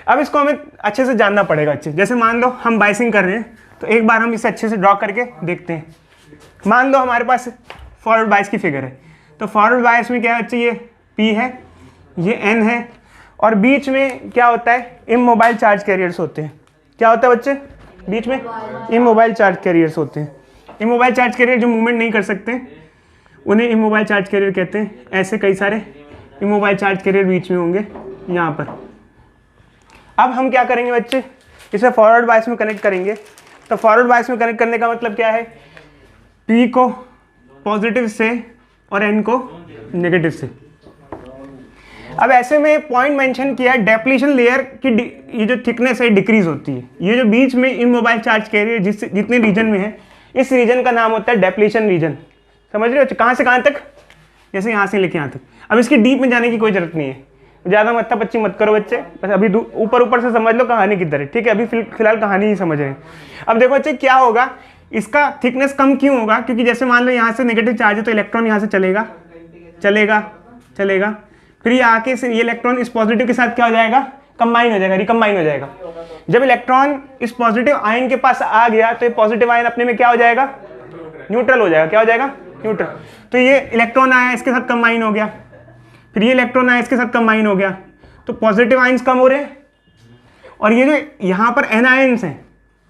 अब इसको हमें अच्छे से जानना पड़ेगा। अच्छे जैसे मान लो हम बायसिंग कर रहे हैं, तो एक बार हम इसे अच्छे से ड्रॉ करके देखते हैं। मान लो हमारे पास फॉरवर्ड बायस की फिगर है, तो फॉरवर्ड बायस में क्या है बच्चे, ये P है, ये N है, और बीच में क्या होता है, इमोबाइल चार्ज कैरियर्स होते हैं। क्या होता है बच्चे, बीच में इमोबाइल चार्ज कैरियर्स होते हैं। इमोबाइल चार्ज कैरियर जो मूवमेंट नहीं कर सकते उन्हें इमोबाइल चार्ज कैरियर कहते हैं। ऐसे कई सारे इमोबाइल चार्ज कैरियर बीच में होंगे यहाँ पर। अब हम क्या करेंगे बच्चे, इसे फॉरवर्ड बायस में कनेक्ट करेंगे। तो फॉरवर्ड बायस में कनेक्ट करने का मतलब क्या है, P को पॉजिटिव से और N को नेगेटिव से। अब ऐसे में पॉइंट मेंशन किया है, डेप्लीशन लेयर की ये जो थिकनेस है डिक्रीज होती है। ये जो बीच में इमोबाइल चार्ज कैरियर जितने रीजन में है, इस रीजन का नाम होता है डेप्लीशन रीजन। समझ रहे हो, कहाँ से कहाँ तक, जैसे यहाँ से लेके यहाँ तक। अब इसकी डीप में जाने की कोई जरूरत नहीं है, ज़्यादा मत्था पच्ची मत करो बच्चे, बस अभी ऊपर ऊपर से समझ लो कहानी की तरह, ठीक है। अभी फिलहाल कहानी ही समझ रहे हैं। अब देखो बच्चे क्या होगा, इसका थिकनेस कम क्यों होगा, क्योंकि जैसे मान लो यहाँ से नेगेटिव चार्ज है तो इलेक्ट्रॉन यहाँ से चलेगा चलेगा चलेगा, फिर ये आके ये इलेक्ट्रॉन इस पॉजिटिव के साथ क्या हो जाएगा, कंबाइन हो जाएगा, रिकम्बाइन हो जाएगा। जब इलेक्ट्रॉन इस पॉजिटिव आयन के पास आ गया तो ये पॉजिटिव आयन अपने में क्या हो जाएगा, न्यूट्रल हो जाएगा। क्या हो जाएगा, न्यूट्रल। तो ये इलेक्ट्रॉन आया इसके साथ कंबाइन हो गया, फिर ये इलेक्ट्रॉन आया इसके साथ कंबाइन हो गया, तो पॉजिटिव आयंस कम हो रहे हैं। और ये जो यहाँ पर एन आयंस हैं,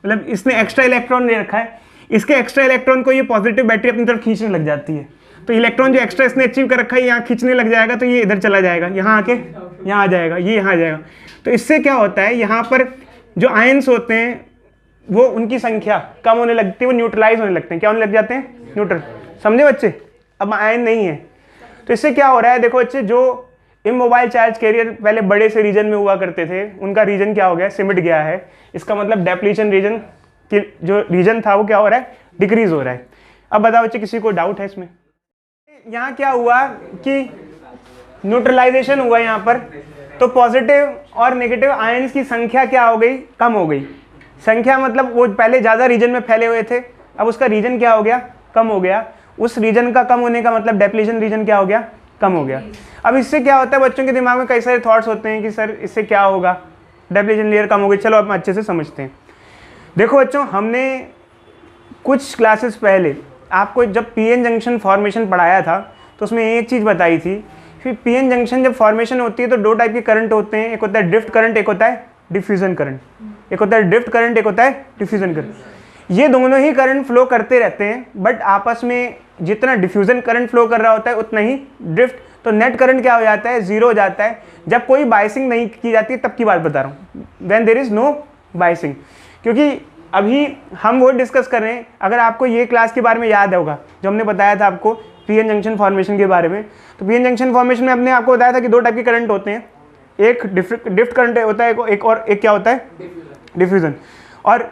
मतलब इसने एक्स्ट्रा इलेक्ट्रॉन ले रखा है, इसके एक्स्ट्रा इलेक्ट्रॉन को ये पॉजिटिव बैटरी अपनी तरफ खींचने लग जाती है। तो इलेक्ट्रॉन जो एक्स्ट्रा इसने अचीव कर रखा है यहाँ खींचने लग जाएगा, तो ये इधर चला जाएगा, यहाँ आके यहाँ आ जाएगा, ये यहाँ आ जाएगा। तो इससे क्या होता है, यहाँ पर जो आयंस होते हैं वो उनकी संख्या कम होने लगती है, वो न्यूट्रलाइज होने लगते हैं। क्या होने लग जाते हैं, न्यूट्रल। समझे बच्चे, अब आयन नहीं है। तो इससे क्या हो रहा है, देखो बच्चे, जो इमोबाइल चार्ज कैरियर पहले बड़े से रीजन में हुआ करते थे, उनका रीजन क्या हो गया, सिमट गया है। इसका मतलब डेप्लीशन रीजन की जो रीजन था वो क्या हो रहा है, डिक्रीज हो रहा है। अब बताओ बच्चे, किसी को डाउट है इसमें? यहाँ क्या हुआ कि न्यूट्रलाइजेशन हुआ यहाँ पर, तो पॉजिटिव और नेगेटिव आयंस की संख्या क्या हो गई, कम हो गई। संख्या मतलब वो पहले ज़्यादा रीजन में फैले हुए थे, अब उसका रीजन क्या हो गया, कम हो गया। उस रीजन का कम होने का मतलब डेप्लीशन रीजन क्या हो गया, कम हो गया। अब इससे क्या होता है, बच्चों के दिमाग में कई सारे थॉट्स होते हैं कि सर इससे क्या होगा, डेप्लीशन लेयर कम हो गई। चलो अब अच्छे से समझते हैं। देखो बच्चों, हमने कुछ क्लासेस पहले आपको जब पीएन जंक्शन फॉर्मेशन पढ़ाया था तो उसमें एक चीज़ बताई थी, फिर पीएन जंक्शन जब फॉर्मेशन होती है तो दो टाइप के करंट होते हैं, एक होता है ड्रिफ्ट करंट, एक होता है डिफ्यूजन करंट। एक होता है ड्रिफ्ट करंट, एक होता है डिफ्यूजन करंट। ये दोनों ही करंट फ्लो करते रहते हैं, बट आपस में जितना डिफ्यूजन करंट फ्लो कर रहा होता है उतना ही ड्रिफ्ट। तो नेट करंट क्या हो जाता है, जीरो हो जाता है जब कोई बाइसिंग नहीं की जाती, तब की बात बता रहा हूँ, when there is no biasing. क्योंकि अभी हम वो डिस्कस कर रहे हैं, अगर आपको ये क्लास के बारे में याद होगा जो हमने बताया था आपको पीएन जंक्शन फॉर्मेशन के बारे में, तो पीएन जंक्शन फॉर्मेशन में हमने आपको बताया था कि दो टाइप के करंट होते हैं, एक ड्रिफ्ट करंट होता है, एक क्या होता है, डिफ्यूजन। और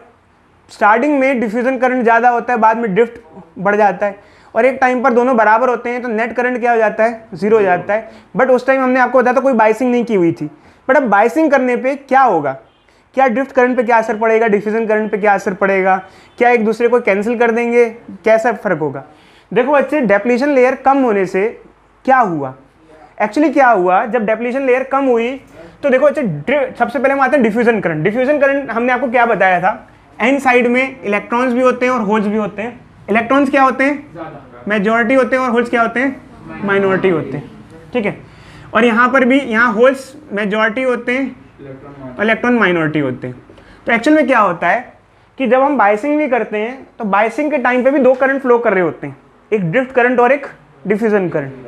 स्टार्टिंग में डिफ्यूजन करंट ज़्यादा होता है, बाद में ड्रिफ्ट बढ़ जाता है, और एक टाइम पर दोनों बराबर होते हैं तो नेट करंट क्या हो जाता है, जीरो हो जाता है। बट उस टाइम हमने आपको बताया था कोई बाइसिंग नहीं की हुई थी। बट अब बाइसिंग करने पे क्या होगा, क्या ड्रिफ्ट करंट पे क्या असर पड़ेगा, डिफ्यूजन करंट पे क्या असर पड़ेगा, क्या एक दूसरे को कैंसिल कर देंगे, कैसा फर्क होगा। देखो बच्चे, डेप्लीशन लेयर कम होने से क्या हुआ, एक्चुअली क्या हुआ, जब डेप्लीशन लेयर कम हुई तो देखो बच्चे, सबसे पहले हम आते हैं डिफ्यूजन करंट। डिफ्यूजन करंट हमने आपको क्या बताया था, एन साइड में इलेक्ट्रॉन्स भी होते हैं और होल्स भी होते हैं। इलेक्ट्रॉन्स क्या होते हैं, मेजॉरिटी होते हैं, और होल्स क्या होते हैं, माइनॉरिटी होते हैं, ठीक है। और यहाँ पर भी, यहाँ होल्स मेजॉरिटी होते हैं, इलेक्ट्रॉन माइनॉरिटी होते हैं। तो एक्चुअल में क्या होता है कि जब हम बाइसिंग भी करते हैं तो बाइसिंग के टाइम पे भी दो करंट फ्लो कर रहे होते हैं, एक ड्रिफ्ट करंट और एक डिफ्यूजन करंट।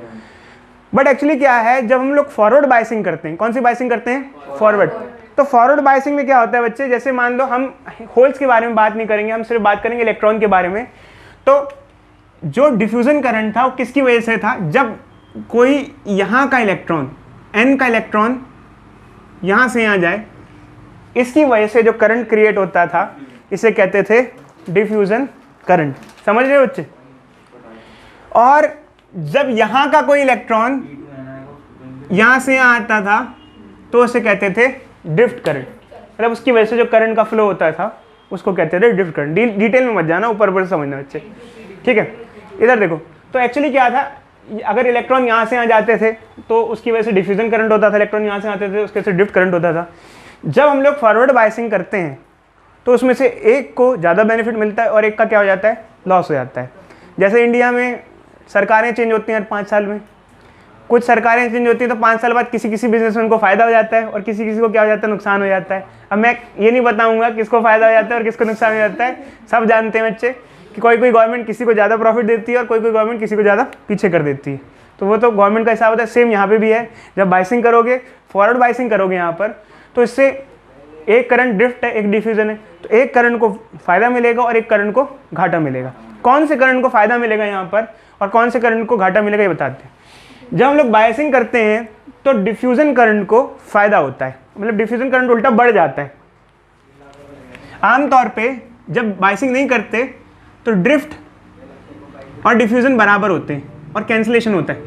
बट एक्चुअली क्या है, जब हम लोग फॉरवर्ड बाइसिंग करते हैं, कौन सी बाइसिंग करते हैं, फॉरवर्ड। तो फॉरवर्ड बाइसिंग में क्या होता है बच्चे, जैसे मान लो हम होल्स के बारे में बात नहीं करेंगे, हम सिर्फ बात करेंगे इलेक्ट्रॉन के बारे में। तो जो डिफ्यूजन करंट था वो किसकी वजह से था, जब कोई यहाँ का इलेक्ट्रॉन, n का इलेक्ट्रॉन यहाँ से यहाँ जाए, इसकी वजह से जो करंट क्रिएट होता था इसे कहते थे डिफ्यूजन करंट। समझ रहे हो बच्चे? और जब यहाँ का कोई इलेक्ट्रॉन यहाँ से यहाँ आता था तो उसे कहते थे ड्रिफ्ट करंट, मतलब उसकी वजह से जो करंट का फ्लो होता था उसको कहते थे ड्रिफ्ट करंट। डिटेल में मत जाना, ऊपर ऊपर समझना बच्चे, ठीक है? इधर देखो, तो एक्चुअली क्या था, अगर इलेक्ट्रॉन यहाँ से यहाँ जाते थे तो उसकी वजह से डिफ्यूजन करंट होता था, इलेक्ट्रॉन यहाँ से आते थे उसके से ड्रिफ्ट करंट होता था। जब हम लोग फॉरवर्ड बायसिंग करते हैं तो उसमें से एक को ज़्यादा बेनिफिट मिलता है और एक का क्या हो जाता है, लॉस हो जाता है। जैसे इंडिया में सरकारें चेंज होती हैं हर 5 साल में, कुछ सरकारें चेंज होती हैं तो 5 साल बाद किसी किसी बिजनेसमैन को फ़ायदा हो जाता है और किसी किसी को क्या हो जाता है, नुकसान हो जाता है। अब मैं ये नहीं बताऊंगा किसको फ़ायदा हो जाता है और किसको नुकसान हो जाता है, सब जानते हैं बच्चे कि कोई कोई गवर्नमेंट किसी को ज़्यादा प्रॉफिट देती है और कोई कोई गवर्नमेंट किसी को ज़्यादा पीछे कर देती है, तो वो तो गवर्नमेंट का हिसाब होता है। सेम यहाँ पे भी है, जब बाइसिंग करोगे, फॉरवर्ड बाइसिंग करोगे यहाँ पर, तो इससे एक करंट ड्रिफ्ट है, एक डिफ्यूजन है, तो एक करंट को फ़ायदा मिलेगा और एक करंट को घाटा मिलेगा। कौन से करंट को फ़ायदा मिलेगा यहाँ पर और कौन से करंट को घाटा मिलेगा ये बताते हैं। जब हम लोग बायसिंग करते हैं तो डिफ्यूजन करंट को फ़ायदा होता है, मतलब डिफ्यूजन करंट उल्टा बढ़ जाता है। आमतौर पे जब बायसिंग नहीं करते तो ड्रिफ्ट और डिफ्यूजन बराबर होते हैं और कैंसिलेशन होता है।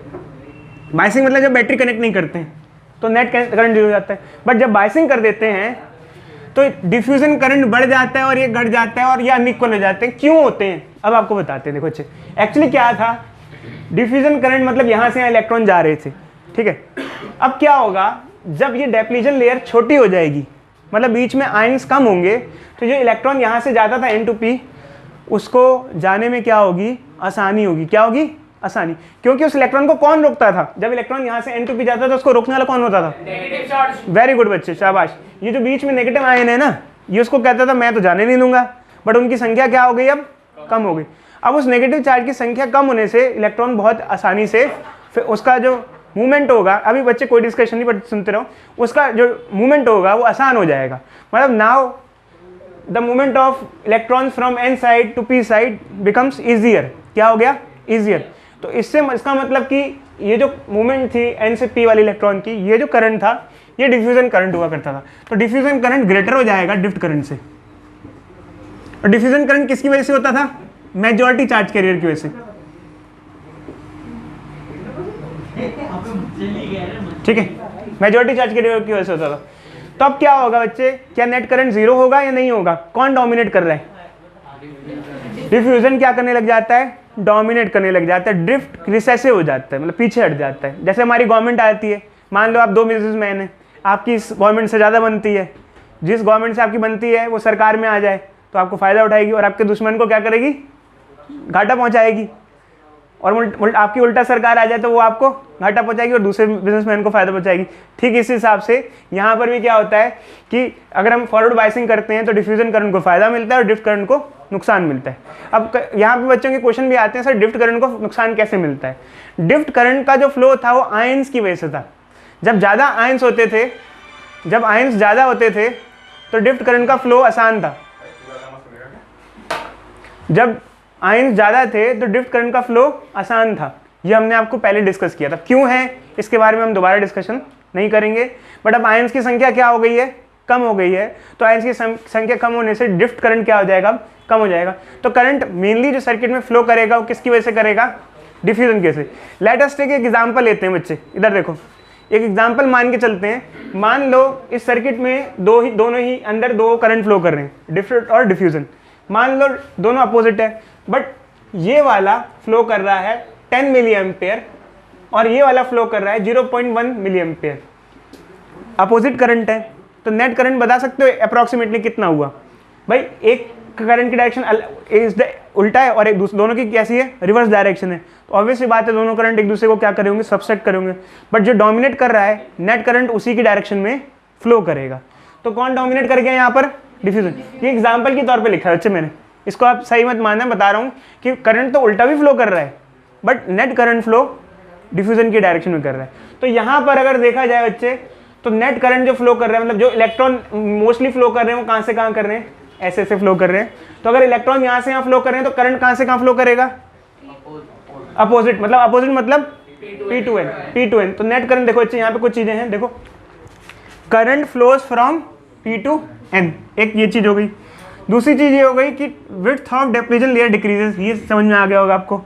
बायसिंग मतलब जब बैटरी कनेक्ट नहीं करते हैं तो नेट करंट हो जाता है, बट जब बायसिंग कर देते हैं तो डिफ्यूजन करंट बढ़ जाता है और ये घट जाता है और ये अनइक्वल हो जाते हैं। क्यों होते हैं अब आपको बताते हैं। देखो अच्छे, एक्चुअली क्या था, डिफ्यूजन करंट मतलब यहाँ से यहाँ इलेक्ट्रॉन जा रहे थे, ठीक है? अब क्या होगा, जब ये डेप्लीजन लेयर छोटी हो जाएगी, मतलब बीच में आयंस कम होंगे, तो जो इलेक्ट्रॉन यहाँ से जाता था N to P, उसको जाने में क्या होगी, आसानी होगी। क्या होगी, आसानी, क्योंकि उस इलेक्ट्रॉन को कौन रोकता था, जब इलेक्ट्रॉन यहाँ से N to P जाता था उसको रोकने वाला कौन होता था, नेगेटिव चार्ज। वेरी गुड बच्चे, शाबाश। ये जो बीच में नेगेटिव आयन है ना, ये उसको कहता था मैं तो जाने नहीं दूंगा, बट उनकी संख्या क्या हो गई, अब कम हो गई। अब उस नेगेटिव चार्ज की संख्या कम होने से इलेक्ट्रॉन बहुत आसानी से, फिर उसका जो मूवमेंट होगा, अभी बच्चे कोई डिस्कशन नहीं बट सुनते रहो, उसका जो मूवमेंट होगा वो आसान हो जाएगा। मतलब now the movement of electrons from N side to P side becomes easier. क्या हो गया, ईजियर। तो इससे इसका मतलब कि ये जो मूवमेंट थी एन से पी वाली इलेक्ट्रॉन की, ये जो करंट था ये डिफ्यूजन करंट हुआ करता था, तो डिफ्यूजन करंट ग्रेटर हो जाएगा ड्रिफ्ट करंट से। और डिफ्यूजन करंट किसकी वजह से होता था, मेजॉरिटी चार्ज कैरियर की वजह से, ठीक है? मेजॉरिटी चार्ज कैरियर की वजह से होता था। तो अब क्या होगा बच्चे, क्या नेट करंट जीरो होगा या नहीं होगा? कौन डोमिनेट कर रहा है, डिफ्यूजन क्या करने लग जाता है, डोमिनेट करने लग जाता है, ड्रिफ्ट रिसेसिव हो जाता है, मतलब पीछे हट जाता है। जैसे हमारी गवर्नमेंट आती है, मान लो आप 2 बिजनेसमैन हैं, आपकी इस गवर्नमेंट से ज़्यादा बनती है, जिस गवर्नमेंट से आपकी बनती है वो सरकार में आ जाए तो आपको फ़ायदा उठाएगी और आपके दुश्मन को क्या करेगी, घाटा पहुंचाएगी। और आपकी उल्टा सरकार आ जाए तो वो आपको घाटा पहुंचाएगी और दूसरे बिजनेसमैन को फायदा पहुंचाएगी। ठीक इसी हिसाब से यहाँ पर भी क्या होता है कि अगर हम फॉरवर्ड बाइसिंग करते हैं तो डिफ्यूजन करंट को फायदा मिलता है और ड्रिफ्ट करंट को नुकसान मिलता है। अब यहाँ पे बच्चों के क्वेश्चन भी आते हैं, सर ड्रिफ्ट करंट को नुकसान कैसे मिलता है? ड्रिफ्ट करंट का जो फ्लो था वो आयंस की वजह से था। जब ज़्यादा आयंस होते थे, जब आयंस ज़्यादा होते थे तो ड्रिफ्ट करंट का फ्लो आसान था। जब आयंस ज़्यादा थे तो ड्रिफ्ट करंट का फ्लो आसान था। ये हमने आपको पहले डिस्कस किया था। क्यों है इसके बारे में हम दोबारा डिस्कशन नहीं करेंगे, बट अब आयंस की संख्या क्या हो गई है, कम हो गई है। तो आयंस की संख्या कम होने से ड्रिफ्ट करंट क्या हो जाएगा, कम हो जाएगा। तो करंट मेनली जो सर्किट में फ्लो करेगा वो किसकी वजह से करेगा, डिफ्यूजन के से। लेट अस टेक एक एग्जांपल लेते हैं बच्चे, इधर देखो एक एग्जांपल मान के चलते हैं। मान लो इस सर्किट में दोनों ही अंदर दो करंट फ्लो कर रहे हैं, ड्रिफ्ट और डिफ्यूजन। मान लो दोनों अपोजिट है, बट ये वाला फ्लो कर रहा है 10 मिली एम्पेयर और ये वाला फ्लो कर रहा है 0.1 मिली एम्पेयर। अपोजिट करंट है तो नेट करंट बता सकते हो अप्रॉक्सीमेटली कितना हुआ भाई। एक करंट की डायरेक्शन उल्टा है और एक दोनों की कैसी है, रिवर्स डायरेक्शन है। तो ऑब्वियसली बात है दोनों करंट एक दूसरे को क्या करेंगे, सबसेट करेंगे। बट जो डोमिनेट कर रहा है नेट करंट उसी की डायरेक्शन में फ्लो करेगा। तो कौन डोमिनेट कर गया यहाँ पर, डिफ्यूजन। ये एग्जाम्पल के तौर पर लिखा है बच्चे मैंने, इसको आप सही मत मानना, बता रहा हूँ कि करंट तो उल्टा भी फ्लो कर रहा है but net current flow diffusion की डायरेक्शन में कर रहा है। तो यहाँ पर अगर देखा जाए बच्चे तो नेट करंट जो फ्लो कर रहा है, मतलब जो इलेक्ट्रॉन मोस्टली फ्लो कर रहे हैं वो कहाँ से कहाँ कर रहे हैं, ऐसे फ्लो कर रहे हैं। तो अगर इलेक्ट्रॉन यहाँ से यहाँ फ्लो कर रहे हैं तो करंट कहाँ से कहाँ फ्लो करेगा, अपोजिट मतलब P2N। तो नेट करंट देखो बच्चे यहाँ पे कुछ चीजें हैं, देखो current flows from P to N, एक ये चीज हो गई। दूसरी चीज ये हो गई कि width of depletion layer decreases, ये समझ में आ गया होगा आपको।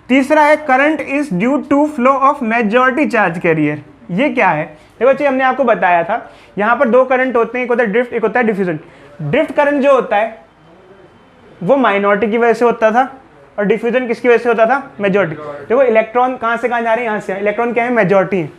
तीसरा है current is due to flow of majority charge carrier. ये क्या है? देखो बच्चे हमने आपको बताया था यहाँ पर दो करंट होते हैं, एक होता है ड्रिफ्ट, एक होता है डिफ्यूजन। ड्रिफ्ट करंट जो होता है वो माइनॉरिटी की वजह से होता था और डिफ्यूजन किसकी वजह से होता था? मेजॉरिटी। देखो इलेक्ट्रॉन कहाँ से कहाँ जा रहे हैं? यहाँ से। इलेक्ट्रॉन क्या है? मेजॉरिटी है।